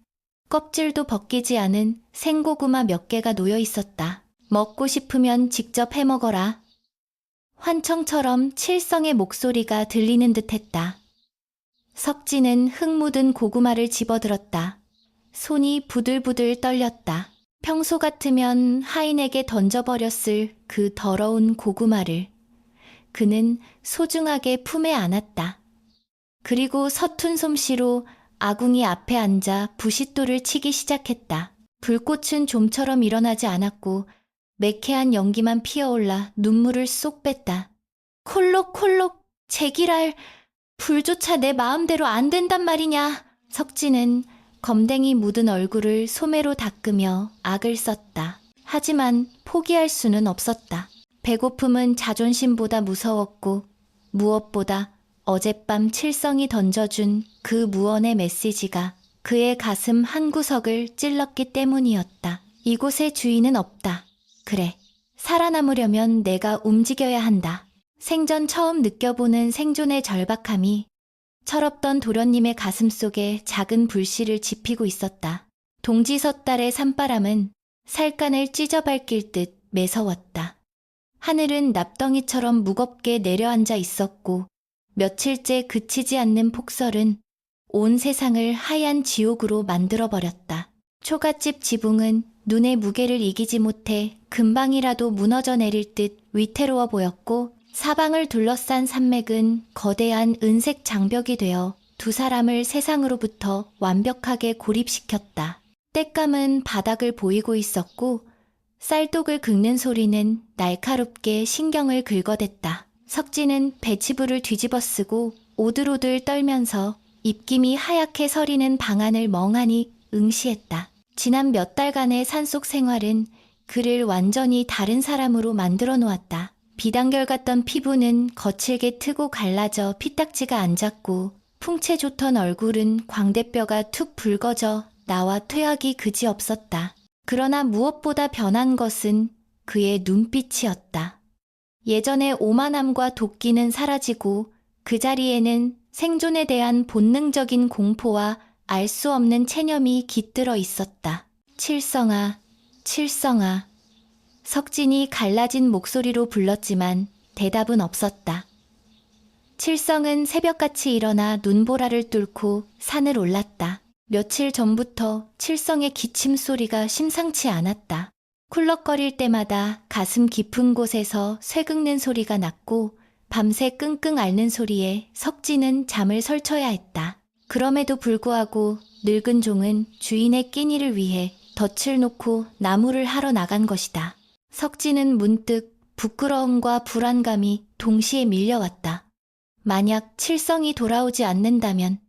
껍질도 벗기지 않은 생고구마 몇 개가 놓여 있었다. 먹고 싶으면 직접 해먹어라. 환청처럼 칠성의 목소리가 들리는 듯했다. 석진은 흙 묻은 고구마를 집어들었다. 손이 부들부들 떨렸다. 평소 같으면 하인에게 던져버렸을 그 더러운 고구마를 그는 소중하게 품에 안았다. 그리고 서툰 솜씨로 아궁이 앞에 앉아 부싯돌을 치기 시작했다. 불꽃은 좀처럼 일어나지 않았고 매캐한 연기만 피어올라 눈물을 쏙 뺐다. 콜록콜록 제기랄, 불조차 내 마음대로 안 된단 말이냐. 석진은 검댕이 묻은 얼굴을 소매로 닦으며 악을 썼다. 하지만 포기할 수는 없었다. 배고픔은 자존심보다 무서웠고 무엇보다 어젯밤 칠성이 던져준 그 무언의 메시지가 그의 가슴 한구석을 찔렀기 때문이었다. 이곳에 주인은 없다. 그래, 살아남으려면 내가 움직여야 한다. 생전 처음 느껴보는 생존의 절박함이 철없던 도련님의 가슴 속에 작은 불씨를 지피고 있었다. 동지섣달의 산바람은 살간을 찢어밟힐 듯 매서웠다. 하늘은 납덩이처럼 무겁게 내려앉아 있었고 며칠째 그치지 않는 폭설은 온 세상을 하얀 지옥으로 만들어버렸다. 초가집 지붕은 눈의 무게를 이기지 못해 금방이라도 무너져 내릴 듯 위태로워 보였고 사방을 둘러싼 산맥은 거대한 은색 장벽이 되어 두 사람을 세상으로부터 완벽하게 고립시켰다. 땔감은 바닥을 보이고 있었고 쌀독을 긁는 소리는 날카롭게 신경을 긁어댔다. 석진은 배치부를 뒤집어 쓰고 오들오들 떨면서 입김이 하얗게 서리는 방안을 멍하니 응시했다. 지난 몇 달간의 산속 생활은 그를 완전히 다른 사람으로 만들어 놓았다. 비단결 같던 피부는 거칠게 트고 갈라져 피딱지가 앉았고 풍채 좋던 얼굴은 광대뼈가 툭 붉어져 나와 퇴학이 그지없었다. 그러나 무엇보다 변한 것은 그의 눈빛이었다. 예전의 오만함과 도끼는 사라지고 그 자리에는 생존에 대한 본능적인 공포와 알 수 없는 체념이 깃들어 있었다. 칠성아, 칠성아. 석진이 갈라진 목소리로 불렀지만 대답은 없었다. 칠성은 새벽같이 일어나 눈보라를 뚫고 산을 올랐다. 며칠 전부터 칠성의 기침 소리가 심상치 않았다. 쿨럭거릴 때마다 가슴 깊은 곳에서 쇠 긁는 소리가 났고 밤새 끙끙 앓는 소리에 석진은 잠을 설쳐야 했다. 그럼에도 불구하고 늙은 종은 주인의 끼니를 위해 덫을 놓고 나무를 하러 나간 것이다. 석진은 문득 부끄러움과 불안감이 동시에 밀려왔다. 만약 칠성이 돌아오지 않는다면,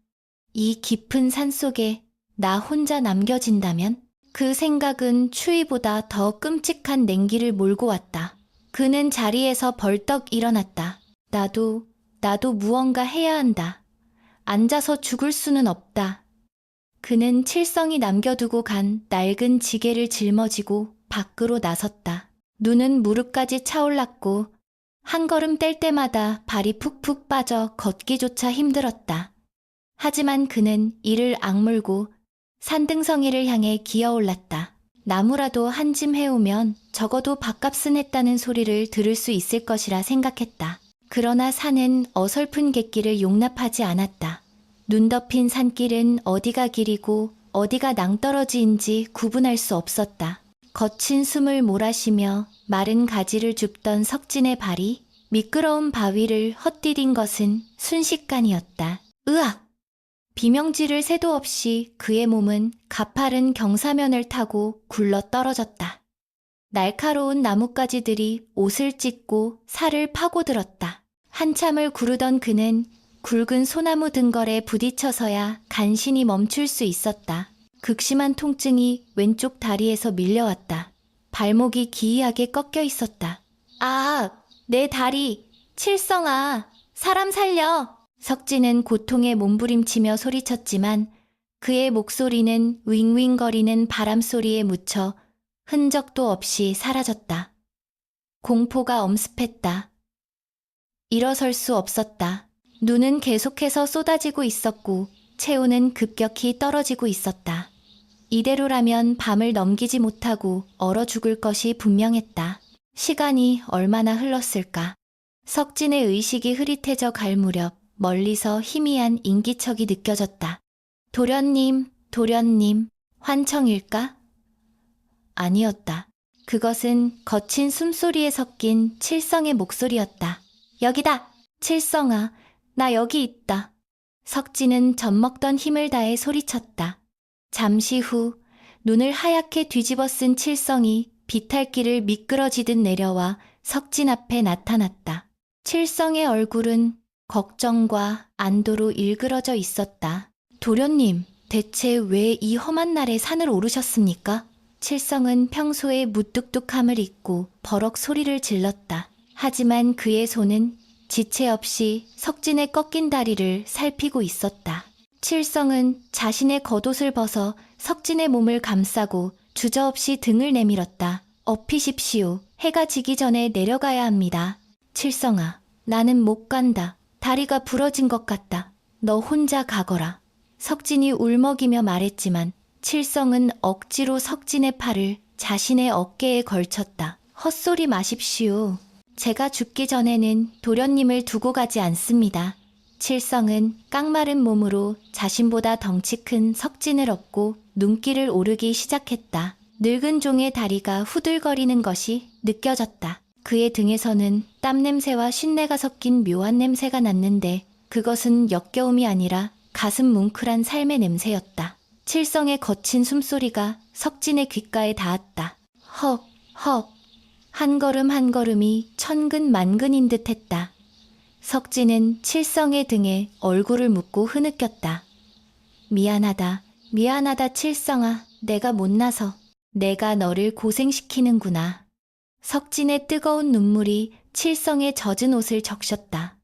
이 깊은 산속에 나 혼자 남겨진다면? 그 생각은 추위보다 더 끔찍한 냉기를 몰고 왔다. 그는 자리에서 벌떡 일어났다. 나도 무언가 해야 한다. 앉아서 죽을 수는 없다. 그는 칠성이 남겨두고 간 낡은 지게를 짊어지고 밖으로 나섰다. 눈은 무릎까지 차올랐고 한 걸음 뗄 때마다 발이 푹푹 빠져 걷기조차 힘들었다. 하지만 그는 이를 악물고 산등성이를 향해 기어올랐다. 나무라도 한 짐 해오면 적어도 밥값은 했다는 소리를 들을 수 있을 것이라 생각했다. 그러나 산은 어설픈 갯길을 용납하지 않았다. 눈 덮인 산길은 어디가 길이고 어디가 낭떠러지인지 구분할 수 없었다. 거친 숨을 몰아쉬며 마른 가지를 줍던 석진의 발이 미끄러운 바위를 헛디딘 것은 순식간이었다. 으악! 비명지를 새도 없이 그의 몸은 가파른 경사면을 타고 굴러 떨어졌다. 날카로운 나뭇가지들이 옷을 찢고 살을 파고들었다. 한참을 구르던 그는 굵은 소나무 등걸에 부딪혀서야 간신히 멈출 수 있었다. 극심한 통증이 왼쪽 다리에서 밀려왔다. 발목이 기이하게 꺾여 있었다. 아, 내 다리! 칠성아! 사람 살려! 석진은 고통에 몸부림치며 소리쳤지만 그의 목소리는 윙윙거리는 바람소리에 묻혀 흔적도 없이 사라졌다. 공포가 엄습했다. 일어설 수 없었다. 눈은 계속해서 쏟아지고 있었고 체온은 급격히 떨어지고 있었다. 이대로라면 밤을 넘기지 못하고 얼어 죽을 것이 분명했다. 시간이 얼마나 흘렀을까. 석진의 의식이 흐릿해져 갈 무렵 멀리서 희미한 인기척이 느껴졌다. 도련님, 도련님, 환청일까? 아니었다. 그것은 거친 숨소리에 섞인 칠성의 목소리였다. 여기다! 칠성아, 나 여기 있다. 석진은 젖먹던 힘을 다해 소리쳤다. 잠시 후 눈을 하얗게 뒤집어 쓴 칠성이 비탈길을 미끄러지듯 내려와 석진 앞에 나타났다. 칠성의 얼굴은 걱정과 안도로 일그러져 있었다. 도련님, 대체 왜 이 험한 날에 산을 오르셨습니까? 칠성은 평소의 무뚝뚝함을 잊고 버럭 소리를 질렀다. 하지만 그의 손은 지체 없이 석진의 꺾인 다리를 살피고 있었다. 칠성은 자신의 겉옷을 벗어 석진의 몸을 감싸고 주저없이 등을 내밀었다. 업히십시오. 해가 지기 전에 내려가야 합니다. 칠성아, 나는 못 간다. 다리가 부러진 것 같다. 너 혼자 가거라. 석진이 울먹이며 말했지만 칠성은 억지로 석진의 팔을 자신의 어깨에 걸쳤다. 헛소리 마십시오. 제가 죽기 전에는 도련님을 두고 가지 않습니다. 칠성은 깡마른 몸으로 자신보다 덩치 큰 석진을 업고 눈길을 오르기 시작했다. 늙은 종의 다리가 후들거리는 것이 느껴졌다. 그의 등에서는 땀 냄새와 쉰내가 섞인 묘한 냄새가 났는데 그것은 역겨움이 아니라 가슴 뭉클한 삶의 냄새였다. 칠성의 거친 숨소리가 석진의 귓가에 닿았다. 헉, 헉. 한 걸음 한 걸음이 천근 만근인 듯 했다. 석진은 칠성의 등에 얼굴을 묻고 흐느꼈다. 미안하다, 미안하다 칠성아. 내가 못나서 내가 너를 고생시키는구나. 석진의 뜨거운 눈물이 칠성의 젖은 옷을 적셨다.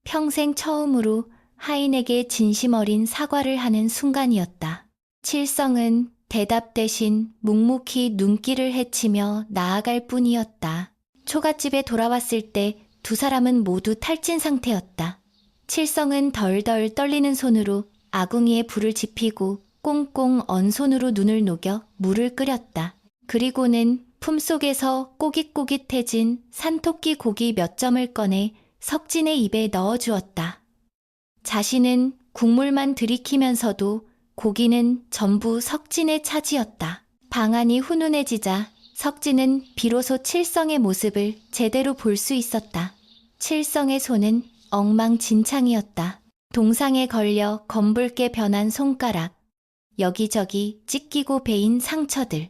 평생 처음으로 하인에게 진심 어린 사과를 하는 순간이었다. 칠성은 대답 대신 묵묵히 눈길을 헤치며 나아갈 뿐이었다. 초가집에 돌아왔을 때 두 사람은 모두 탈진 상태였다. 칠성은 덜덜 떨리는 손으로 아궁이에 불을 지피고 꽁꽁 언 손으로 눈을 녹여 물을 끓였다. 그리고는 품속에서 꼬깃꼬깃해진 산토끼 고기 몇 점을 꺼내 석진의 입에 넣어주었다. 자신은 국물만 들이키면서도 고기는 전부 석진의 차지였다. 방안이 훈훈해지자 석진은 비로소 칠성의 모습을 제대로 볼 수 있었다. 칠성의 손은 엉망진창이었다. 동상에 걸려 검붉게 변한 손가락, 여기저기 찢기고 베인 상처들,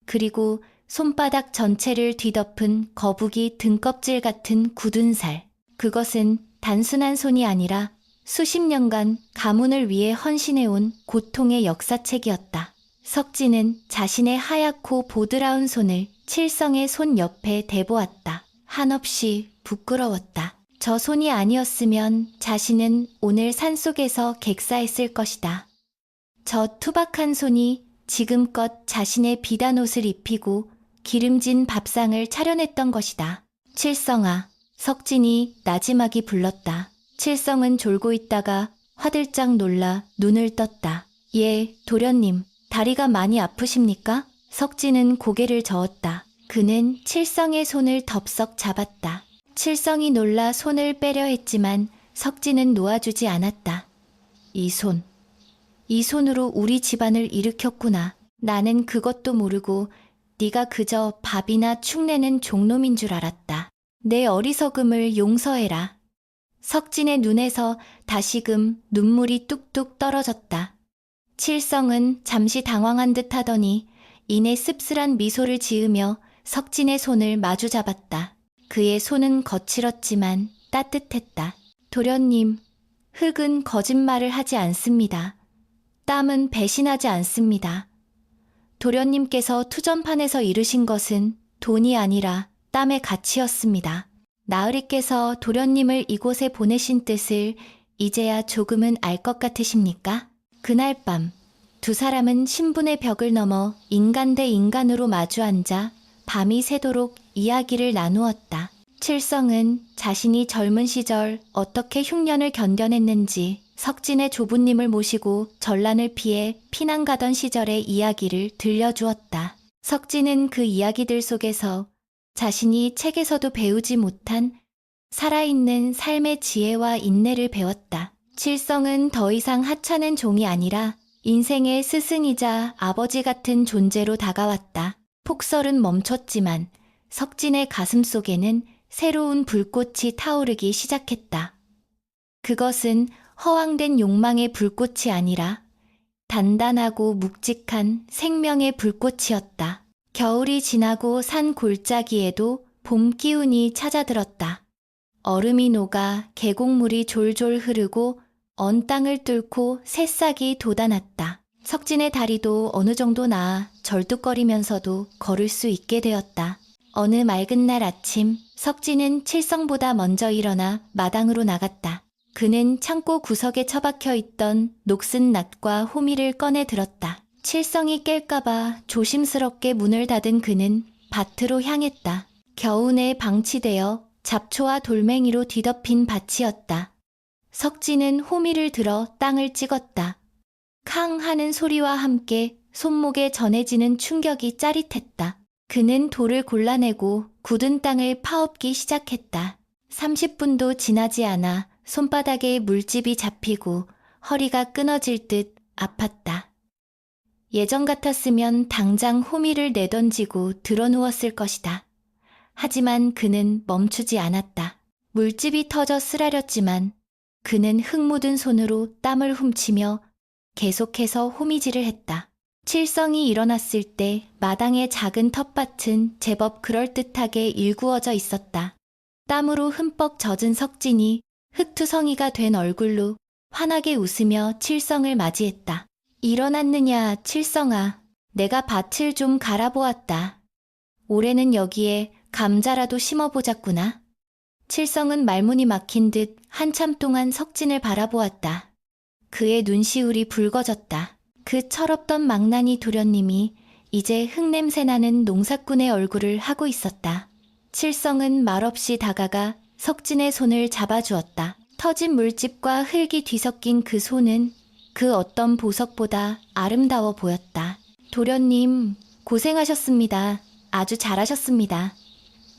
그리고 손바닥 전체를 뒤덮은 거북이 등껍질 같은 굳은 살. 그것은 단순한 손이 아니라 수십 년간 가문을 위해 헌신해온 고통의 역사책이었다. 석진은 자신의 하얗고 보드라운 손을 칠성의 손 옆에 대보았다. 한없이 부끄러웠다. 저 손이 아니었으면 자신은 오늘 산속에서 객사했을 것이다. 저 투박한 손이 지금껏 자신의 비단 옷을 입히고 기름진 밥상을 차려냈던 것이다. 칠성아, 석진이 나지막이 불렀다. 칠성은 졸고 있다가 화들짝 놀라 눈을 떴다. 예, 도련님, 다리가 많이 아프십니까? 석진은 고개를 저었다. 그는 칠성의 손을 덥석 잡았다. 칠성이 놀라 손을 빼려 했지만 석진은 놓아주지 않았다. 이 손으로 우리 집안을 일으켰구나. 나는 그것도 모르고 네가 그저 밥이나 축내는 종놈인 줄 알았다. 내 어리석음을 용서해라. 석진의 눈에서 다시금 눈물이 뚝뚝 떨어졌다. 칠성은 잠시 당황한 듯 하더니 이내 씁쓸한 미소를 지으며 석진의 손을 마주 잡았다. 그의 손은 거칠었지만 따뜻했다. 도련님, 흙은 거짓말을 하지 않습니다. 땀은 배신하지 않습니다. 도련님께서 투전판에서 이루신 것은 돈이 아니라 땀의 가치였습니다. 나으리께서 도련님을 이곳에 보내신 뜻을 이제야 조금은 알 것 같으십니까? 그날 밤 두 사람은 신분의 벽을 넘어 인간 대 인간으로 마주 앉아 밤이 새도록 이야기를 나누었다. 칠성은 자신이 젊은 시절 어떻게 흉년을 견뎌냈는지 석진의 조부님을 모시고 전란을 피해 피난 가던 시절의 이야기를 들려주었다. 석진은 그 이야기들 속에서 자신이 책에서도 배우지 못한 살아있는 삶의 지혜와 인내를 배웠다. 칠성은 더 이상 하찮은 종이 아니라 인생의 스승이자 아버지 같은 존재로 다가왔다. 폭설은 멈췄지만 석진의 가슴 속에는 새로운 불꽃이 타오르기 시작했다. 그것은 허황된 욕망의 불꽃이 아니라 단단하고 묵직한 생명의 불꽃이었다. 겨울이 지나고 산 골짜기에도 봄 기운이 찾아들었다. 얼음이 녹아 계곡물이 졸졸 흐르고 언 땅을 뚫고 새싹이 돋아났다. 석진의 다리도 어느 정도 나아 절뚝거리면서도 걸을 수 있게 되었다. 어느 맑은 날 아침, 석진은 칠성보다 먼저 일어나 마당으로 나갔다. 그는 창고 구석에 처박혀 있던 녹슨 낫과 호미를 꺼내 들었다. 칠성이 깰까봐 조심스럽게 문을 닫은 그는 밭으로 향했다. 겨우내 방치되어 잡초와 돌멩이로 뒤덮인 밭이었다. 석진은 호미를 들어 땅을 찍었다. 캉 하는 소리와 함께 손목에 전해지는 충격이 짜릿했다. 그는 돌을 골라내고 굳은 땅을 파엎기 시작했다. 30분도 지나지 않아 손바닥에 물집이 잡히고 허리가 끊어질 듯 아팠다. 예전 같았으면 당장 호미를 내던지고 드러누웠을 것이다. 하지만 그는 멈추지 않았다. 물집이 터져 쓰라렸지만 그는 흙 묻은 손으로 땀을 훔치며 계속해서 호미질을 했다. 칠성이 일어났을 때 마당의 작은 텃밭은 제법 그럴듯하게 일구어져 있었다. 땀으로 흠뻑 젖은 석진이 흙투성이가 된 얼굴로 환하게 웃으며 칠성을 맞이했다. 일어났느냐, 칠성아. 내가 밭을 좀 갈아보았다. 올해는 여기에 감자라도 심어보자꾸나. 칠성은 말문이 막힌 듯 한참 동안 석진을 바라보았다. 그의 눈시울이 붉어졌다. 그 철없던 망나니 도련님이 이제 흙냄새 나는 농사꾼의 얼굴을 하고 있었다. 칠성은 말없이 다가가 석진의 손을 잡아주었다. 터진 물집과 흙이 뒤섞인 그 손은 그 어떤 보석보다 아름다워 보였다. 도련님, 고생하셨습니다. 아주 잘하셨습니다.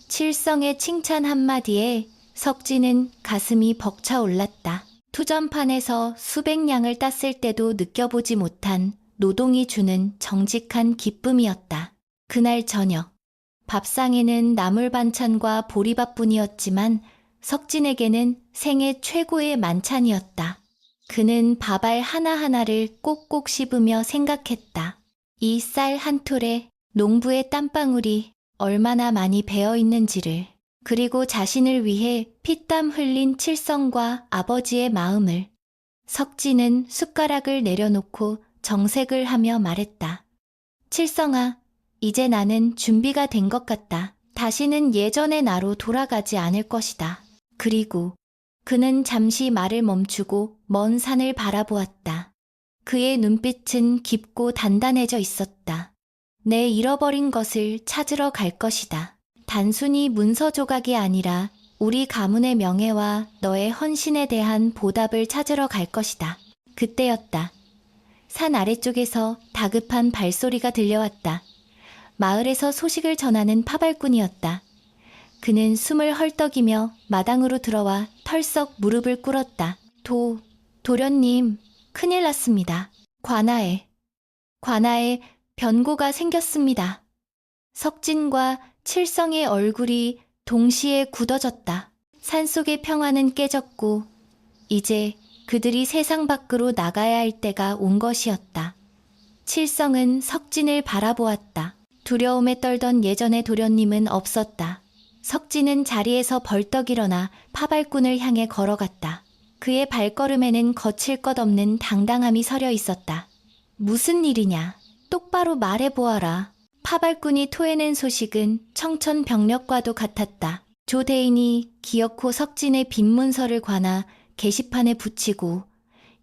칠성의 칭찬 한마디에 석진은 가슴이 벅차 올랐다. 투전판에서 수백 냥을 땄을 때도 느껴보지 못한 노동이 주는 정직한 기쁨이었다. 그날 저녁, 밥상에는 나물 반찬과 보리밥뿐이었지만 석진에게는 생애 최고의 만찬이었다. 그는 밥알 하나하나를 꼭꼭 씹으며 생각했다. 이 쌀 한 톨에 농부의 땀방울이 얼마나 많이 배어 있는지를, 그리고 자신을 위해 피땀 흘린 칠성과 아버지의 마음을. 석진은 숟가락을 내려놓고 정색을 하며 말했다. 칠성아, 이제 나는 준비가 된 것 같다. 다시는 예전의 나로 돌아가지 않을 것이다. 그리고 그는 잠시 말을 멈추고 먼 산을 바라보았다. 그의 눈빛은 깊고 단단해져 있었다. 내 잃어버린 것을 찾으러 갈 것이다. 단순히 문서 조각이 아니라 우리 가문의 명예와 너의 헌신에 대한 보답을 찾으러 갈 것이다. 그때였다. 산 아래쪽에서 다급한 발소리가 들려왔다. 마을에서 소식을 전하는 파발꾼이었다. 그는 숨을 헐떡이며 마당으로 들어와 털썩 무릎을 꿇었다. 도련님, 큰일 났습니다. 관아에 변고가 생겼습니다. 석진과 칠성의 얼굴이 동시에 굳어졌다. 산속의 평화는 깨졌고 이제 그들이 세상 밖으로 나가야 할 때가 온 것이었다. 칠성은 석진을 바라보았다. 두려움에 떨던 예전의 도련님은 없었다. 석진은 자리에서 벌떡 일어나 파발꾼을 향해 걸어갔다. 그의 발걸음에는 거칠 것 없는 당당함이 서려 있었다. 무슨 일이냐? 똑바로 말해보아라. 파발꾼이 토해낸 소식은 청천벽력과도 같았다. 조대인이 기어코 석진의 빈 문서를 관아 게시판에 붙이고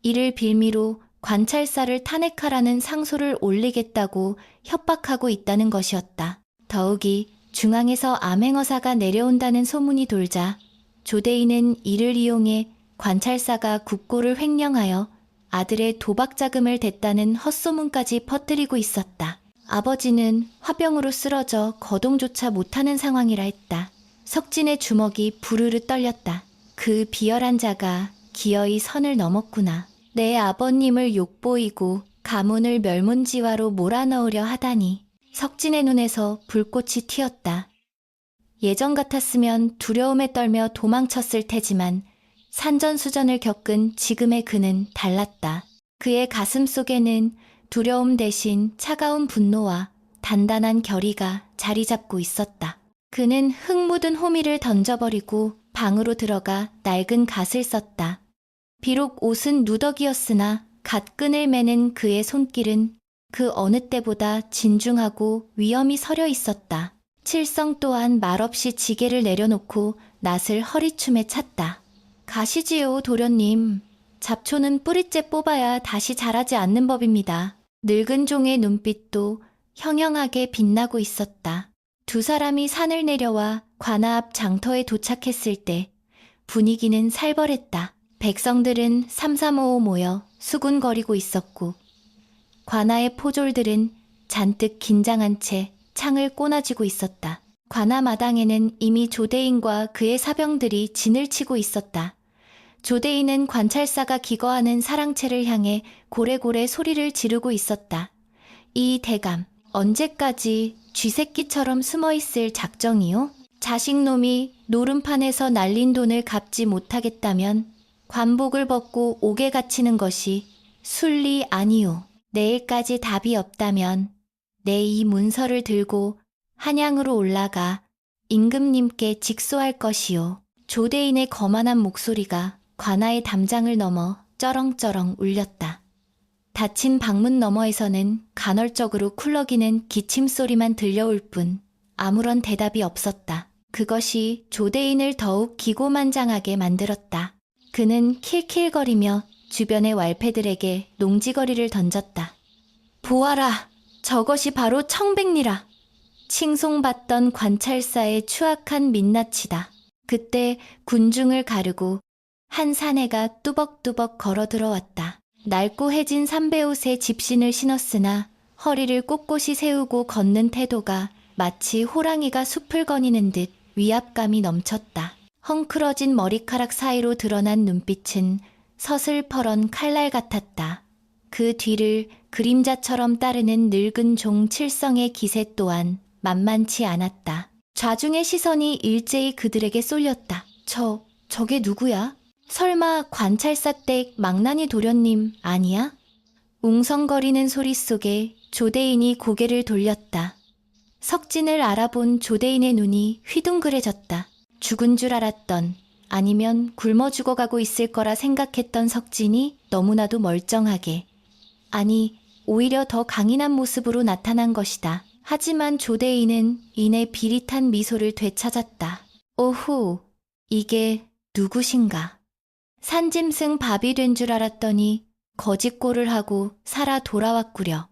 이를 빌미로 관찰사를 탄핵하라는 상소를 올리겠다고 협박하고 있다는 것이었다. 더욱이 중앙에서 암행어사가 내려온다는 소문이 돌자 조대인은 이를 이용해 관찰사가 국고를 횡령하여 아들의 도박 자금을 댔다는 헛소문까지 퍼뜨리고 있었다. 아버지는 화병으로 쓰러져 거동조차 못하는 상황이라 했다. 석진의 주먹이 부르르 떨렸다. 그 비열한 자가 기어이 선을 넘었구나. 내 아버님을 욕보이고 가문을 멸문지화로 몰아넣으려 하다니. 석진의 눈에서 불꽃이 튀었다. 예전 같았으면 두려움에 떨며 도망쳤을 테지만 산전수전을 겪은 지금의 그는 달랐다. 그의 가슴 속에는 두려움 대신 차가운 분노와 단단한 결의가 자리 잡고 있었다. 그는 흙 묻은 호미를 던져버리고 방으로 들어가 낡은 갓을 썼다. 비록 옷은 누더기였으나 갓끈을 매는 그의 손길은 그 어느 때보다 진중하고 위엄이 서려 있었다. 칠성 또한 말없이 지게를 내려놓고 낫을 허리춤에 찼다. 가시지요, 도련님. 잡초는 뿌리째 뽑아야 다시 자라지 않는 법입니다. 늙은 종의 눈빛도 형형하게 빛나고 있었다. 두 사람이 산을 내려와 관아 앞 장터에 도착했을 때 분위기는 살벌했다. 백성들은 삼삼오오 모여 수군거리고 있었고 관아의 포졸들은 잔뜩 긴장한 채 창을 꼬나쥐고 있었다. 관아 마당에는 이미 조대인과 그의 사병들이 진을 치고 있었다. 조대인은 관찰사가 기거하는 사랑채를 향해 고래고래 소리를 지르고 있었다. 이 대감, 언제까지 쥐새끼처럼 숨어있을 작정이요? 자식놈이 노름판에서 날린 돈을 갚지 못하겠다면 관복을 벗고 옥에 갇히는 것이 순리 아니오. 내일까지 답이 없다면 내 이 문서를 들고 한양으로 올라가 임금님께 직소할 것이오. 조대인의 거만한 목소리가 관아의 담장을 넘어 쩌렁쩌렁 울렸다. 닫힌 방문 너머에서는 간헐적으로 쿨럭이는 기침소리만 들려올 뿐 아무런 대답이 없었다. 그것이 조대인을 더욱 기고만장하게 만들었다. 그는 킬킬거리며 주변의 왈패들에게 농지거리를 던졌다. 보아라! 저것이 바로 청백리라! 칭송받던 관찰사의 추악한 민낯이다. 그때 군중을 가르고 한 사내가 뚜벅뚜벅 걸어 들어왔다. 낡고 해진 삼배옷에 집신을 신었으나 허리를 꼿꼿이 세우고 걷는 태도가 마치 호랑이가 숲을 거니는 듯 위압감이 넘쳤다. 헝클어진 머리카락 사이로 드러난 눈빛은 서슬퍼런 칼날 같았다. 그 뒤를 그림자처럼 따르는 늙은 종 칠성의 기세 또한 만만치 않았다. 좌중의 시선이 일제히 그들에게 쏠렸다. 저게 누구야? 설마 관찰사 댁 망나니 도련님 아니야? 웅성거리는 소리 속에 조대인이 고개를 돌렸다. 석진을 알아본 조대인의 눈이 휘둥그레졌다. 죽은 줄 알았던, 아니면 굶어 죽어가고 있을 거라 생각했던 석진이 너무나도 멀쩡하게, 아니 오히려 더 강인한 모습으로 나타난 것이다. 하지만 조대인은 이내 비릿한 미소를 되찾았다. 오호, 이게 누구신가? 산짐승 밥이 된 줄 알았더니 거짓골을 하고 살아 돌아왔구려.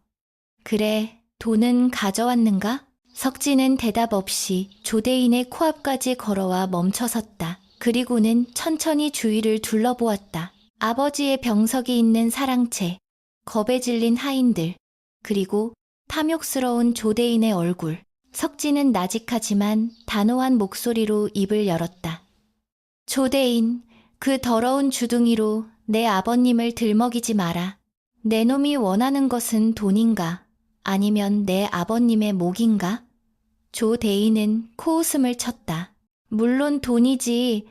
그래, 돈은 가져왔는가? 석진은 대답 없이 조대인의 코앞까지 걸어와 멈춰섰다. 그리고는 천천히 주위를 둘러보았다. 아버지의 병석이 있는 사랑채, 겁에 질린 하인들, 그리고 탐욕스러운 조대인의 얼굴. 석진은 나직하지만 단호한 목소리로 입을 열었다. 조대인, 그 더러운 주둥이로 내 아버님을 들먹이지 마라. 내 놈이 원하는 것은 돈인가? 아니면 내 아버님의 목인가? 조대인은 코웃음을 쳤다. 물론 돈이지.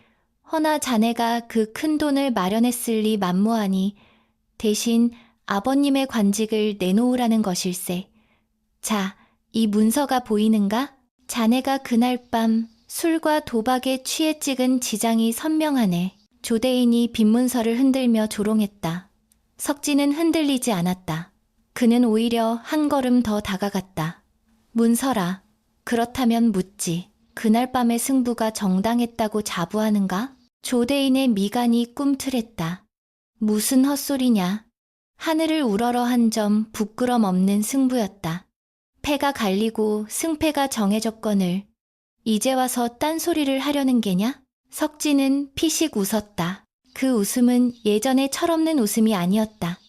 허나 자네가 그 큰 돈을 마련했을 리 만무하니 대신 아버님의 관직을 내놓으라는 것일세. 자, 이 문서가 보이는가? 자네가 그날 밤 술과 도박에 취해 찍은 지장이 선명하네. 조대인이 빈문서를 흔들며 조롱했다. 석진은 흔들리지 않았다. 그는 오히려 한 걸음 더 다가갔다. 문서라. 그렇다면 묻지. 그날 밤의 승부가 정당했다고 자부하는가? 조대인의 미간이 꿈틀했다. 무슨 헛소리냐. 하늘을 우러러 한 점 부끄럼 없는 승부였다. 패가 갈리고 승패가 정해졌거늘 이제 와서 딴소리를 하려는 게냐? 석진은 피식 웃었다. 그 웃음은 예전의 철없는 웃음이 아니었다.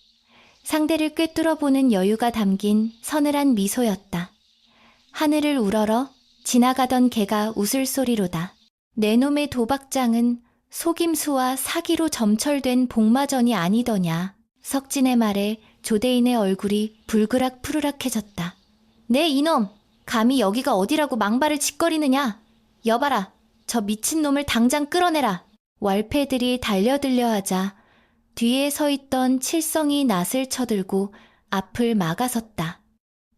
상대를 꿰뚫어보는 여유가 담긴 서늘한 미소였다. 하늘을 우러러 지나가던 개가 웃을 소리로다. 내 놈의 도박장은 속임수와 사기로 점철된 복마전이 아니더냐. 석진의 말에 조대인의 얼굴이 불그락 푸르락해졌다. 네 이놈! 감히 여기가 어디라고 망발을 짓거리느냐? 여봐라! 저 미친놈을 당장 끌어내라! 왈패들이 달려들려 하자 뒤에 서 있던 칠성이 낫을 쳐들고 앞을 막아섰다.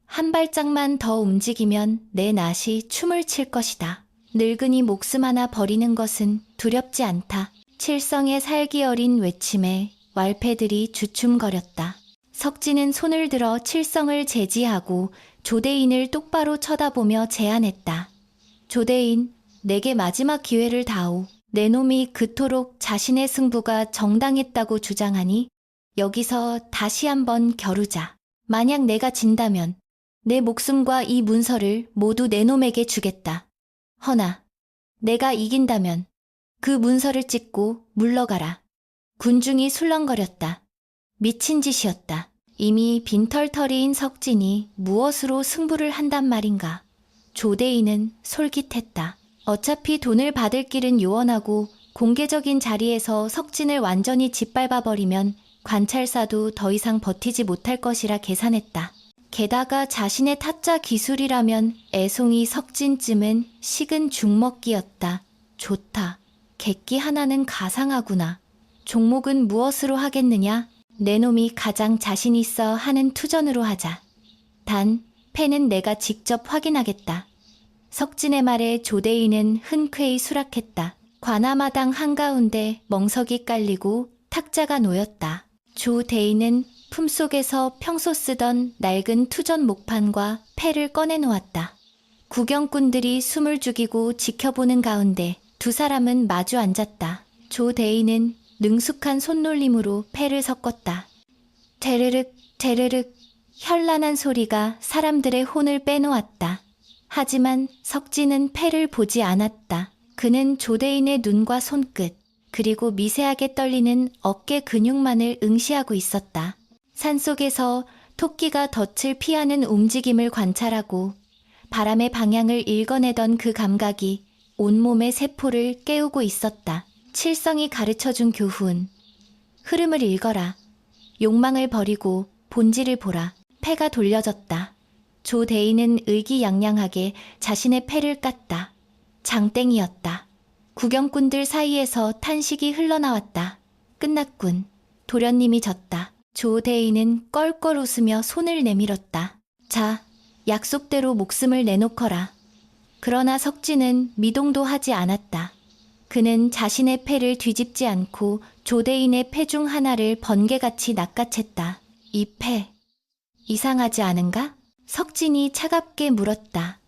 한 발짝만 더 움직이면 내 낫이 춤을 칠 것이다. 늙은이 목숨 하나 버리는 것은 두렵지 않다. 칠성의 살기 어린 외침에 왈패들이 주춤거렸다. 석진은 손을 들어 칠성을 제지하고 조대인을 똑바로 쳐다보며 제안했다. 조대인, 내게 마지막 기회를 다오. 내 놈이 그토록 자신의 승부가 정당했다고 주장하니 여기서 다시 한번 겨루자. 만약 내가 진다면 내 목숨과 이 문서를 모두 내 놈에게 주겠다. 허나 내가 이긴다면 그 문서를 찍고 물러가라. 군중이 술렁거렸다. 미친 짓이었다. 이미 빈털터리인 석진이 무엇으로 승부를 한단 말인가. 조대인은 솔깃했다. 어차피 돈을 받을 길은 요원하고 공개적인 자리에서 석진을 완전히 짓밟아버리면 관찰사도 더 이상 버티지 못할 것이라 계산했다. 게다가 자신의 타짜 기술이라면 애송이 석진쯤은 식은 죽먹기였다. 좋다. 객기 하나는 가상하구나. 종목은 무엇으로 하겠느냐? 내 놈이 가장 자신 있어 하는 투전으로 하자. 단, 패는 내가 직접 확인하겠다. 석진의 말에 조대인은 흔쾌히 수락했다. 관아마당 한가운데 멍석이 깔리고 탁자가 놓였다. 조대인은 품속에서 평소 쓰던 낡은 투전 목판과 패를 꺼내놓았다. 구경꾼들이 숨을 죽이고 지켜보는 가운데 두 사람은 마주 앉았다. 조대인은 능숙한 손놀림으로 패를 섞었다. 데르륵 데르륵 현란한 소리가 사람들의 혼을 빼놓았다. 하지만 석진은 패를 보지 않았다. 그는 조대인의 눈과 손끝, 그리고 미세하게 떨리는 어깨 근육만을 응시하고 있었다. 산속에서 토끼가 덫을 피하는 움직임을 관찰하고 바람의 방향을 읽어내던 그 감각이 온몸의 세포를 깨우고 있었다. 칠성이 가르쳐준 교훈. 흐름을 읽어라. 욕망을 버리고 본질을 보라. 패가 돌려졌다. 조대인은 의기양양하게 자신의 패를 깠다. 장땡이었다. 구경꾼들 사이에서 탄식이 흘러나왔다. 끝났군. 도련님이 졌다. 조대인은 껄껄 웃으며 손을 내밀었다. 자, 약속대로 목숨을 내놓거라. 그러나 석진은 미동도 하지 않았다. 그는 자신의 패를 뒤집지 않고 조대인의 패 중 하나를 번개같이 낚아챘다. 이 패, 이상하지 않은가? 석진이 차갑게 물었다.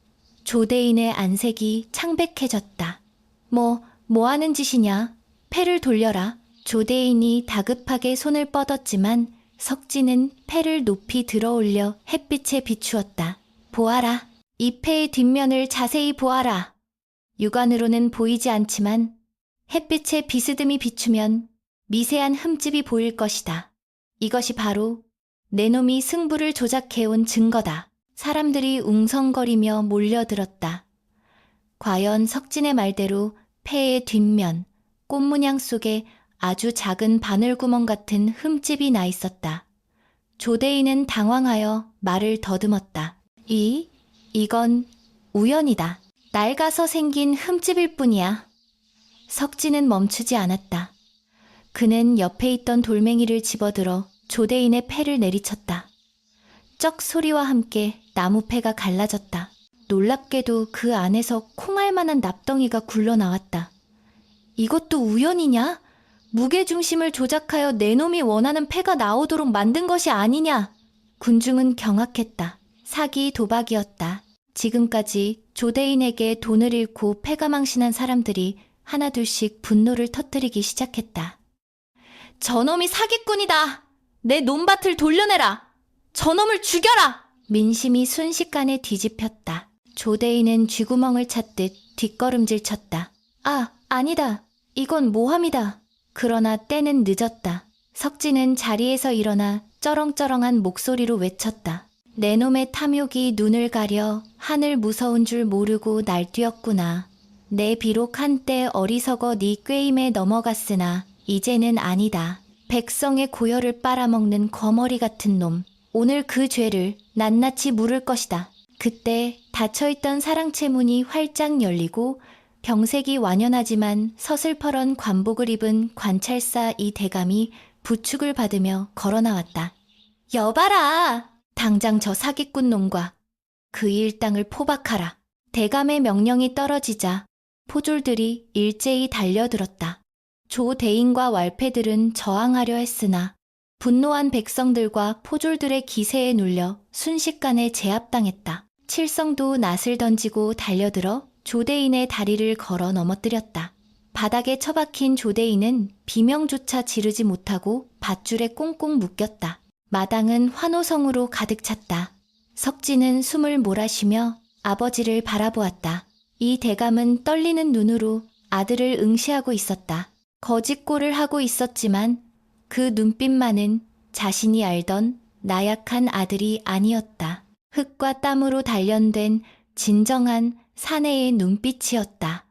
조대인의 안색이 창백해졌다. 뭐 하는 짓이냐? 패를 돌려라. 조대인이 다급하게 손을 뻗었지만 석진은 패를 높이 들어올려 햇빛에 비추었다. 보아라. 이 패의 뒷면을 자세히 보아라. 육안으로는 보이지 않지만 햇빛에 비스듬히 비추면 미세한 흠집이 보일 것이다. 이것이 바로 내 놈이 승부를 조작해온 증거다. 사람들이 웅성거리며 몰려들었다. 과연 석진의 말대로 패의 뒷면, 꽃문양 속에 아주 작은 바늘구멍 같은 흠집이 나 있었다. 조대인은 당황하여 말을 더듬었다. 이건 우연이다. 낡아서 생긴 흠집일 뿐이야. 석진은 멈추지 않았다. 그는 옆에 있던 돌멩이를 집어들어 조대인의 패를 내리쳤다. 쩍 소리와 함께 나무패가 갈라졌다. 놀랍게도 그 안에서 콩알만한 납덩이가 굴러나왔다. 이것도 우연이냐? 무게중심을 조작하여 내 놈이 원하는 패가 나오도록 만든 것이 아니냐? 군중은 경악했다. 사기 도박이었다. 지금까지 조대인에게 돈을 잃고 패가 망신한 사람들이 하나둘씩 분노를 터뜨리기 시작했다. 저놈이 사기꾼이다! 내 논밭을 돌려내라! 저놈을 죽여라! 민심이 순식간에 뒤집혔다. 조대인은 쥐구멍을 찾듯 뒷걸음질 쳤다. 아니다. 이건 모함이다. 그러나 때는 늦었다. 석진은 자리에서 일어나 쩌렁쩌렁한 목소리로 외쳤다. 내 놈의 탐욕이 눈을 가려 하늘 무서운 줄 모르고 날뛰었구나. 내 비록 한때 어리석어 네 꾀임에 넘어갔으나 이제는 아니다. 백성의 고열을 빨아먹는 거머리 같은 놈. 오늘 그 죄를 낱낱이 물을 것이다. 그때 닫혀있던 사랑채 문이 활짝 열리고 병색이 완연하지만 서슬퍼런 관복을 입은 관찰사 이 대감이 부축을 받으며 걸어나왔다. 여봐라! 당장 저 사기꾼 놈과 그 일당을 포박하라. 대감의 명령이 떨어지자 포졸들이 일제히 달려들었다. 조대인과 왈패들은 저항하려 했으나 분노한 백성들과 포졸들의 기세에 눌려 순식간에 제압당했다. 칠성도 낫을 던지고 달려들어 조대인의 다리를 걸어 넘어뜨렸다. 바닥에 처박힌 조대인은 비명조차 지르지 못하고 밧줄에 꽁꽁 묶였다. 마당은 환호성으로 가득 찼다. 석진은 숨을 몰아쉬며 아버지를 바라보았다. 이 대감은 떨리는 눈으로 아들을 응시하고 있었다. 거짓골을 하고 있었지만 그 눈빛만은 자신이 알던 나약한 아들이 아니었다. 흙과 땀으로 단련된 진정한 사내의 눈빛이었다.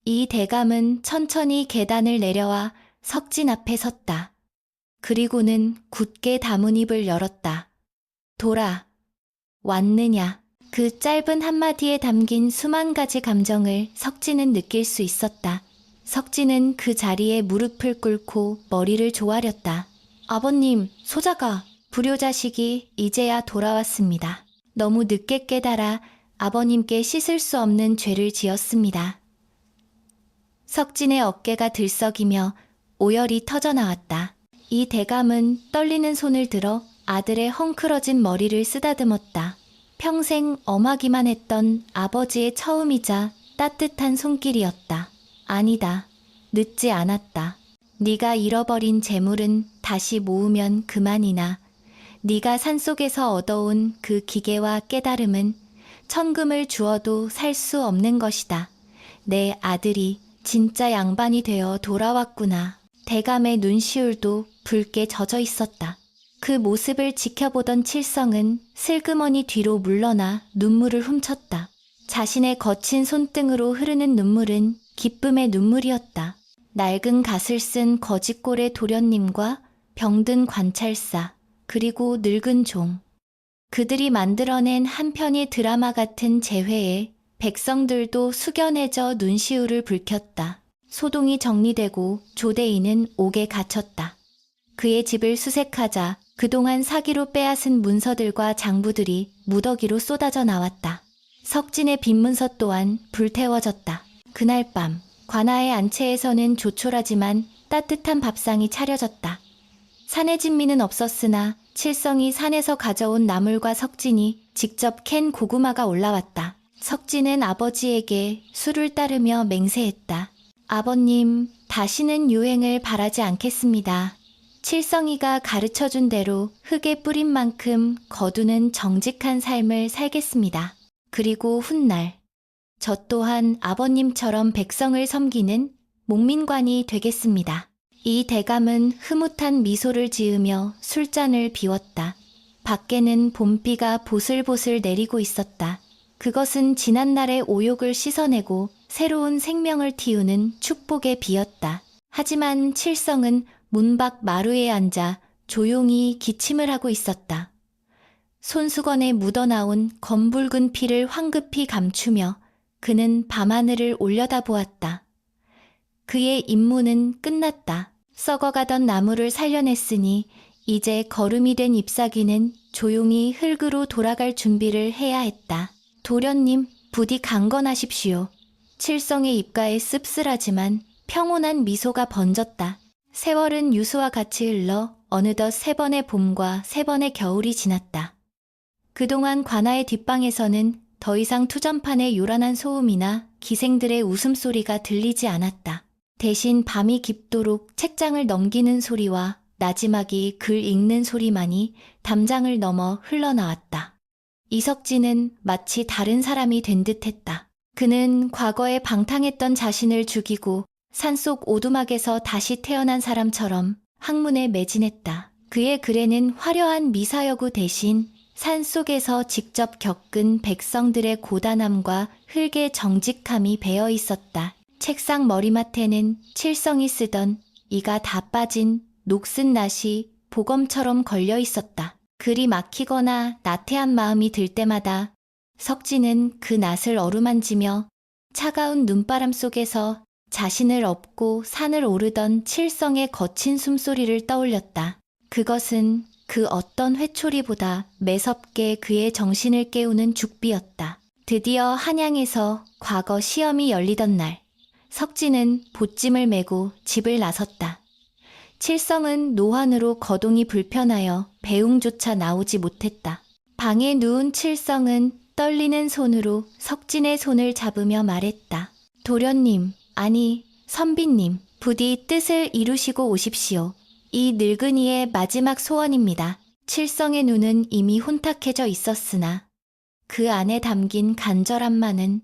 이 대감은 천천히 계단을 내려와 석진 앞에 섰다. 그리고는 굳게 다문 입을 열었다. 돌아, 왔느냐? 그 짧은 한마디에 담긴 수만 가지 감정을 석진은 느낄 수 있었다. 석진은 그 자리에 무릎을 꿇고 머리를 조아렸다. 아버님, 소자가, 불효자식이 이제야 돌아왔습니다. 너무 늦게 깨달아 아버님께 씻을 수 없는 죄를 지었습니다. 석진의 어깨가 들썩이며 오열이 터져나왔다. 이 대감은 떨리는 손을 들어 아들의 헝클어진 머리를 쓰다듬었다. 평생 엄하기만 했던 아버지의 처음이자 따뜻한 손길이었다. 아니다. 늦지 않았다. 네가 잃어버린 재물은 다시 모으면 그만이나 네가 산속에서 얻어온 그 기계와 깨달음은 천금을 주어도 살 수 없는 것이다. 내 아들이 진짜 양반이 되어 돌아왔구나. 대감의 눈시울도 붉게 젖어 있었다. 그 모습을 지켜보던 칠성은 슬그머니 뒤로 물러나 눈물을 훔쳤다. 자신의 거친 손등으로 흐르는 눈물은 기쁨의 눈물이었다. 낡은 갓을 쓴 거짓골의 도련님과 병든 관찰사, 그리고 늙은 종. 그들이 만들어낸 한 편의 드라마 같은 재회에 백성들도 숙연해져 눈시울을 붉혔다. 소동이 정리되고 조대인은 옥에 갇혔다. 그의 집을 수색하자 그동안 사기로 빼앗은 문서들과 장부들이 무더기로 쏟아져 나왔다. 석진의 빈 문서 또한 불태워졌다. 그날 밤 관아의 안채에서는 조촐하지만 따뜻한 밥상이 차려졌다. 산의 진미는 없었으나 칠성이 산에서 가져온 나물과 석진이 직접 캔 고구마가 올라왔다. 석진은 아버지에게 술을 따르며 맹세했다. 아버님, 다시는 유행을 바라지 않겠습니다. 칠성이가 가르쳐준 대로 흙에 뿌린 만큼 거두는 정직한 삶을 살겠습니다. 그리고 훗날 저 또한 아버님처럼 백성을 섬기는 목민관이 되겠습니다. 이 대감은 흐뭇한 미소를 지으며 술잔을 비웠다. 밖에는 봄비가 보슬보슬 내리고 있었다. 그것은 지난날의 오욕을 씻어내고 새로운 생명을 틔우는 축복의 비였다. 하지만 칠성은 문밖 마루에 앉아 조용히 기침을 하고 있었다. 손수건에 묻어나온 검붉은 피를 황급히 감추며 그는 밤하늘을 올려다보았다. 그의 임무는 끝났다. 썩어가던 나무를 살려냈으니 이제 거름이 된 잎사귀는 조용히 흙으로 돌아갈 준비를 해야 했다. 도련님, 부디 강건하십시오. 칠성의 입가에 씁쓸하지만 평온한 미소가 번졌다. 세월은 유수와 같이 흘러 어느덧 3번의 봄과 3번의 겨울이 지났다. 그동안 관아의 뒷방에서는 더 이상 투전판의 요란한 소음이나 기생들의 웃음소리가 들리지 않았다. 대신 밤이 깊도록 책장을 넘기는 소리와 나지막이 글 읽는 소리만이 담장을 넘어 흘러나왔다. 이석진은 마치 다른 사람이 된 듯했다. 그는 과거에 방탕했던 자신을 죽이고 산속 오두막에서 다시 태어난 사람처럼 학문에 매진했다. 그의 글에는 화려한 미사여구 대신 산속에서 직접 겪은 백성들의 고단함과 흙의 정직함이 배어 있었다. 책상 머리맡에는 칠성이 쓰던 이가 다 빠진 녹슨 낫이 보검처럼 걸려 있었다. 글이 막히거나 나태한 마음이 들 때마다 석진은 그 낫을 어루만지며 차가운 눈바람 속에서 자신을 업고 산을 오르던 칠성의 거친 숨소리를 떠올렸다. 그것은 그 어떤 회초리보다 매섭게 그의 정신을 깨우는 죽비였다. 드디어 한양에서 과거 시험이 열리던 날, 석진은 보찜을 메고 집을 나섰다. 칠성은 노환으로 거동이 불편하여 배웅조차 나오지 못했다. 방에 누운 칠성은 떨리는 손으로 석진의 손을 잡으며 말했다. 도련님, 아니 선비님, 부디 뜻을 이루시고 오십시오. 이 늙은이의 마지막 소원입니다. 칠성의 눈은 이미 혼탁해져 있었으나 그 안에 담긴 간절함만은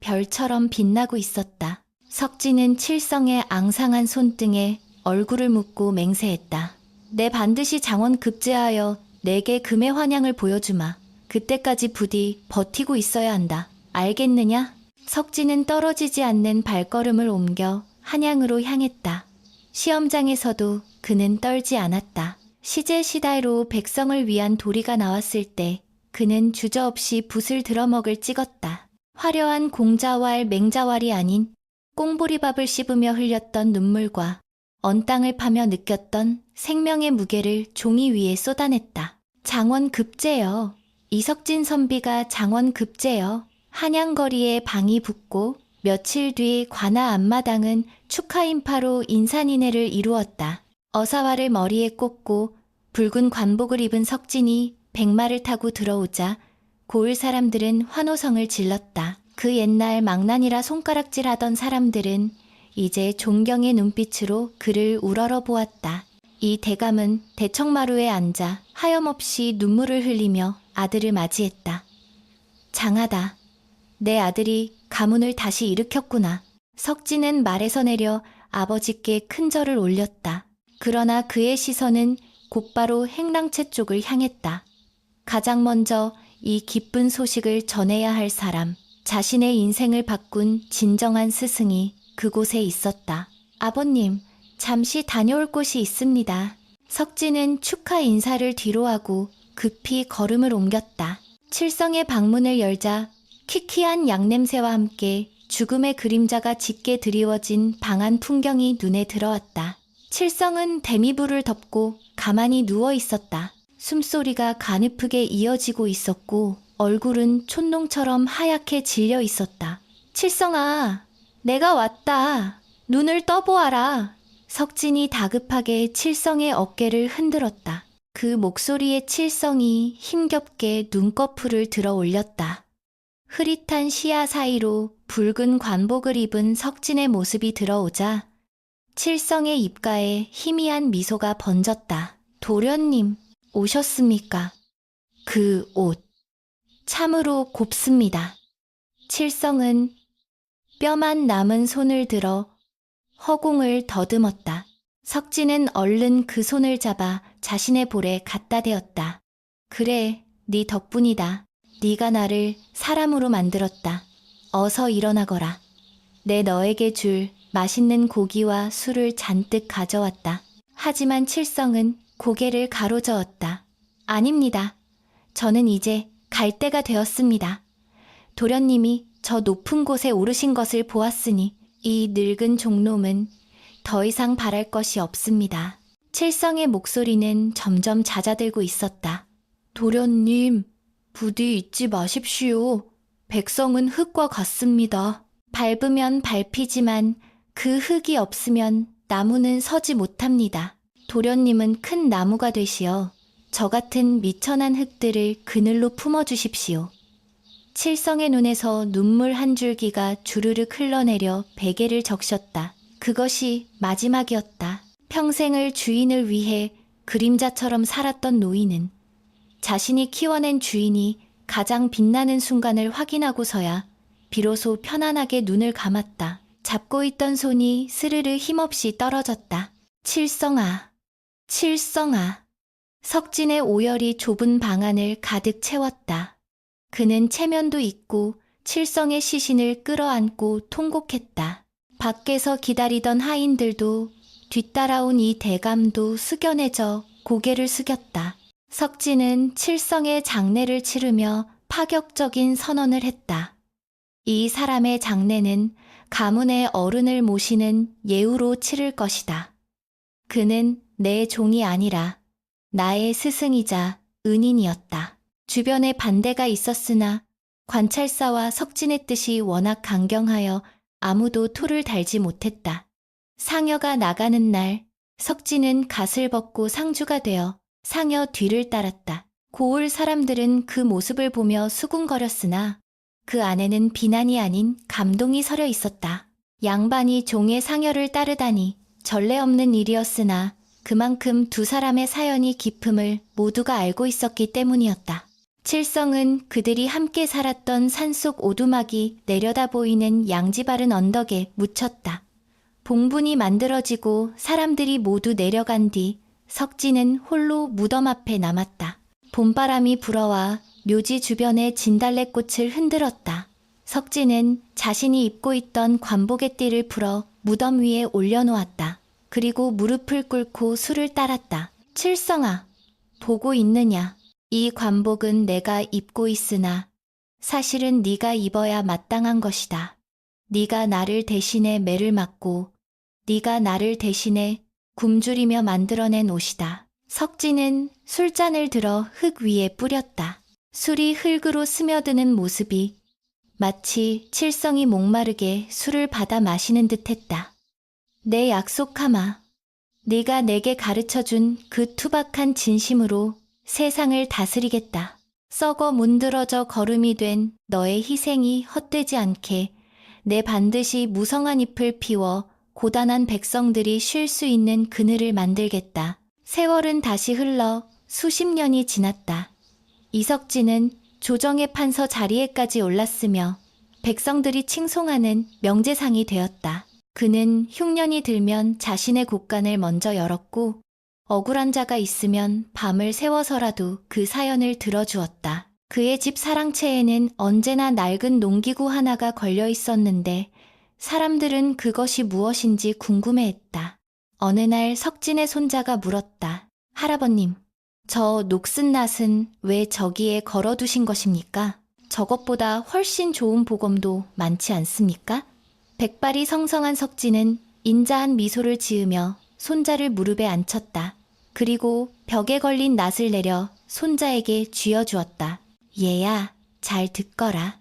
별처럼 빛나고 있었다. 석진은 칠성의 앙상한 손등에 얼굴을 묻고 맹세했다. 내 반드시 장원 급제하여 내게 금의 환양을 보여주마. 그때까지 부디 버티고 있어야 한다. 알겠느냐? 석진은 떨어지지 않는 발걸음을 옮겨 한양으로 향했다. 시험장에서도 그는 떨지 않았다. 시제시달로 백성을 위한 도리가 나왔을 때 그는 주저없이 붓을 들어먹을 찍었다. 화려한 공자왈 맹자왈이 아닌 꽁보리밥을 씹으며 흘렸던 눈물과 언 땅을 파며 느꼈던 생명의 무게를 종이 위에 쏟아냈다. 장원급제여. 이석진 선비가 장원급제여. 한양거리에 방이 붙고 며칠 뒤 관아 앞마당은 축하 인파로 인산인해를 이루었다. 어사화를 머리에 꽂고 붉은 관복을 입은 석진이 백마를 타고 들어오자 고을 사람들은 환호성을 질렀다. 그 옛날 망나니라 손가락질하던 사람들은 이제 존경의 눈빛으로 그를 우러러보았다. 이 대감은 대청마루에 앉아 하염없이 눈물을 흘리며 아들을 맞이했다. 장하다. 내 아들이 가문을 다시 일으켰구나. 석진은 말에서 내려 아버지께 큰 절을 올렸다. 그러나 그의 시선은 곧바로 행랑채 쪽을 향했다. 가장 먼저 이 기쁜 소식을 전해야 할 사람, 자신의 인생을 바꾼 진정한 스승이 그곳에 있었다. 아버님, 잠시 다녀올 곳이 있습니다. 석진은 축하 인사를 뒤로하고 급히 걸음을 옮겼다. 칠성의 방문을 열자 키키한 양냄새와 함께 죽음의 그림자가 짙게 드리워진 방안 풍경이 눈에 들어왔다. 칠성은 데미불을 덮고 가만히 누워 있었다. 숨소리가 가느프게 이어지고 있었고 얼굴은 촛농처럼 하얗게 질려 있었다. 칠성아, 내가 왔다. 눈을 떠보아라. 석진이 다급하게 칠성의 어깨를 흔들었다. 그 목소리에 칠성이 힘겹게 눈꺼풀을 들어 올렸다. 흐릿한 시야 사이로 붉은 관복을 입은 석진의 모습이 들어오자 칠성의 입가에 희미한 미소가 번졌다. 도련님, 오셨습니까? 그 옷, 참으로 곱습니다. 칠성은 뼈만 남은 손을 들어 허공을 더듬었다. 석진은 얼른 그 손을 잡아 자신의 볼에 갖다 대었다. 그래, 네 덕분이다. 네가 나를 사람으로 만들었다. 어서 일어나거라. 내 너에게 줄 맛있는 고기와 술을 잔뜩 가져왔다. 하지만 칠성은 고개를 가로저었다. 아닙니다. 저는 이제 갈 때가 되었습니다. 도련님이 저 높은 곳에 오르신 것을 보았으니 이 늙은 종놈은 더 이상 바랄 것이 없습니다. 칠성의 목소리는 점점 잦아들고 있었다. 도련님, 부디 잊지 마십시오. 백성은 흙과 같습니다. 밟으면 밟히지만 그 흙이 없으면 나무는 서지 못합니다. 도련님은 큰 나무가 되시어 저 같은 미천한 흙들을 그늘로 품어주십시오. 칠성의 눈에서 눈물 한 줄기가 주르륵 흘러내려 베개를 적셨다. 그것이 마지막이었다. 평생을 주인을 위해 그림자처럼 살았던 노인은 자신이 키워낸 주인이 가장 빛나는 순간을 확인하고서야 비로소 편안하게 눈을 감았다. 잡고 있던 손이 스르르 힘없이 떨어졌다. 칠성아, 칠성아. 석진의 오열이 좁은 방안을 가득 채웠다. 그는 체면도 있고 칠성의 시신을 끌어안고 통곡했다. 밖에서 기다리던 하인들도 뒤따라온 이 대감도 숙연해져 고개를 숙였다. 석진은 칠성의 장례를 치르며 파격적인 선언을 했다. 이 사람의 장례는 가문의 어른을 모시는 예우로 치를 것이다. 그는 내 종이 아니라 나의 스승이자 은인이었다. 주변에 반대가 있었으나 관찰사와 석진의 뜻이 워낙 강경하여 아무도 토를 달지 못했다. 상여가 나가는 날 석진은 갓을 벗고 상주가 되어 상여 뒤를 따랐다. 고을 사람들은 그 모습을 보며 수군거렸으나 그 안에는 비난이 아닌 감동이 서려 있었다. 양반이 종의 상여를 따르다니 전례 없는 일이었으나 그만큼 두 사람의 사연이 깊음을 모두가 알고 있었기 때문이었다. 칠성은 그들이 함께 살았던 산속 오두막이 내려다 보이는 양지바른 언덕에 묻혔다. 봉분이 만들어지고 사람들이 모두 내려간 뒤 석진은 홀로 무덤 앞에 남았다. 봄바람이 불어와 묘지 주변의 진달래꽃을 흔들었다. 석진은 자신이 입고 있던 관복의 띠를 풀어 무덤 위에 올려놓았다. 그리고 무릎을 꿇고 술을 따랐다. 칠성아, 보고 있느냐? 이 관복은 내가 입고 있으나 사실은 네가 입어야 마땅한 것이다. 네가 나를 대신해 매를 맞고 네가 나를 대신해 굶주리며 만들어낸 옷이다. 석진은 술잔을 들어 흙 위에 뿌렸다. 술이 흙으로 스며드는 모습이 마치 칠성이 목마르게 술을 받아 마시는 듯했다. 내 약속하마. 네가 내게 가르쳐준 그 투박한 진심으로 세상을 다스리겠다. 썩어 문드러져 거름이 된 너의 희생이 헛되지 않게 내 반드시 무성한 잎을 피워 고단한 백성들이 쉴 수 있는 그늘을 만들겠다. 세월은 다시 흘러 수십 년이 지났다. 이석진은 조정의 판서 자리에까지 올랐으며 백성들이 칭송하는 명재상이 되었다. 그는 흉년이 들면 자신의 곳간을 먼저 열었고 억울한 자가 있으면 밤을 새워서라도 그 사연을 들어주었다. 그의 집 사랑채에는 언제나 낡은 농기구 하나가 걸려 있었는데 사람들은 그것이 무엇인지 궁금해했다. 어느 날 석진의 손자가 물었다. 할아버님, 저 녹슨 낫은 왜 저기에 걸어두신 것입니까? 저것보다 훨씬 좋은 보검도 많지 않습니까? 백발이 성성한 석진은 인자한 미소를 지으며 손자를 무릎에 앉혔다. 그리고 벽에 걸린 낫을 내려 손자에게 쥐어주었다. 얘야, 잘 듣거라.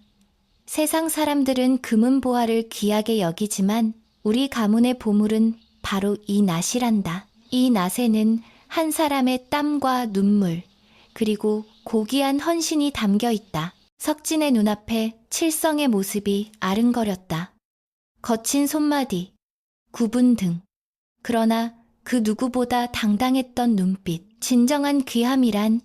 세상 사람들은 금은보화를 귀하게 여기지만 우리 가문의 보물은 바로 이 낫이란다. 이 낫에는 한 사람의 땀과 눈물, 그리고 고귀한 헌신이 담겨 있다. 석진의 눈앞에 칠성의 모습이 아른거렸다. 거친 손마디, 굽은 등. 그러나 그 누구보다 당당했던 눈빛, 진정한 귀함이란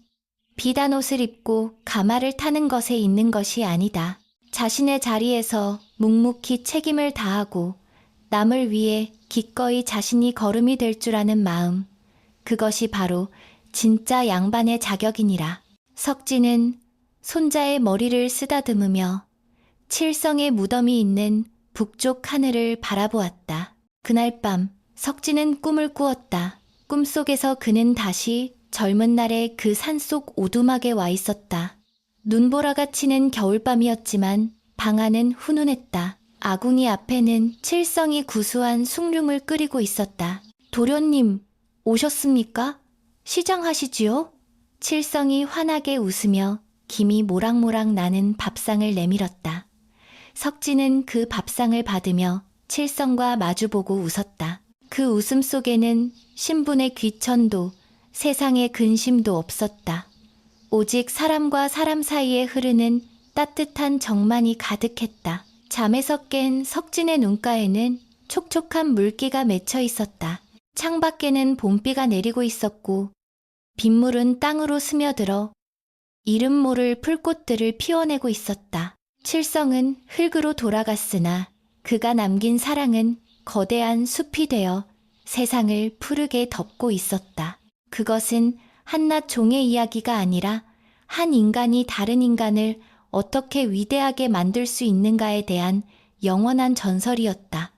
비단 옷을 입고 가마를 타는 것에 있는 것이 아니다. 자신의 자리에서 묵묵히 책임을 다하고 남을 위해 기꺼이 자신이 거름이 될 줄 아는 마음, 그것이 바로 진짜 양반의 자격이니라. 석진은 손자의 머리를 쓰다듬으며 칠성의 무덤이 있는 북쪽 하늘을 바라보았다. 그날 밤 석진은 꿈을 꾸었다. 꿈속에서 그는 다시 젊은 날의 그 산속 오두막에 와 있었다. 눈보라가 치는 겨울밤이었지만 방 안은 훈훈했다. 아궁이 앞에는 칠성이 구수한 숭늉을 끓이고 있었다. 도련님, 오셨습니까? 시장하시지요? 칠성이 환하게 웃으며 김이 모락모락 나는 밥상을 내밀었다. 석진은 그 밥상을 받으며 칠성과 마주보고 웃었다. 그 웃음 속에는 신분의 귀천도 세상의 근심도 없었다. 오직 사람과 사람 사이에 흐르는 따뜻한 정만이 가득했다. 잠에서 깬 석진의 눈가에는 촉촉한 물기가 맺혀 있었다. 창밖에는 봄비가 내리고 있었고 빗물은 땅으로 스며들어 이름 모를 풀꽃들을 피워내고 있었다. 칠성은 흙으로 돌아갔으나 그가 남긴 사랑은 거대한 숲이 되어 세상을 푸르게 덮고 있었다. 그것은 한낱 종의 이야기가 아니라 한 인간이 다른 인간을 어떻게 위대하게 만들 수 있는가에 대한 영원한 전설이었다.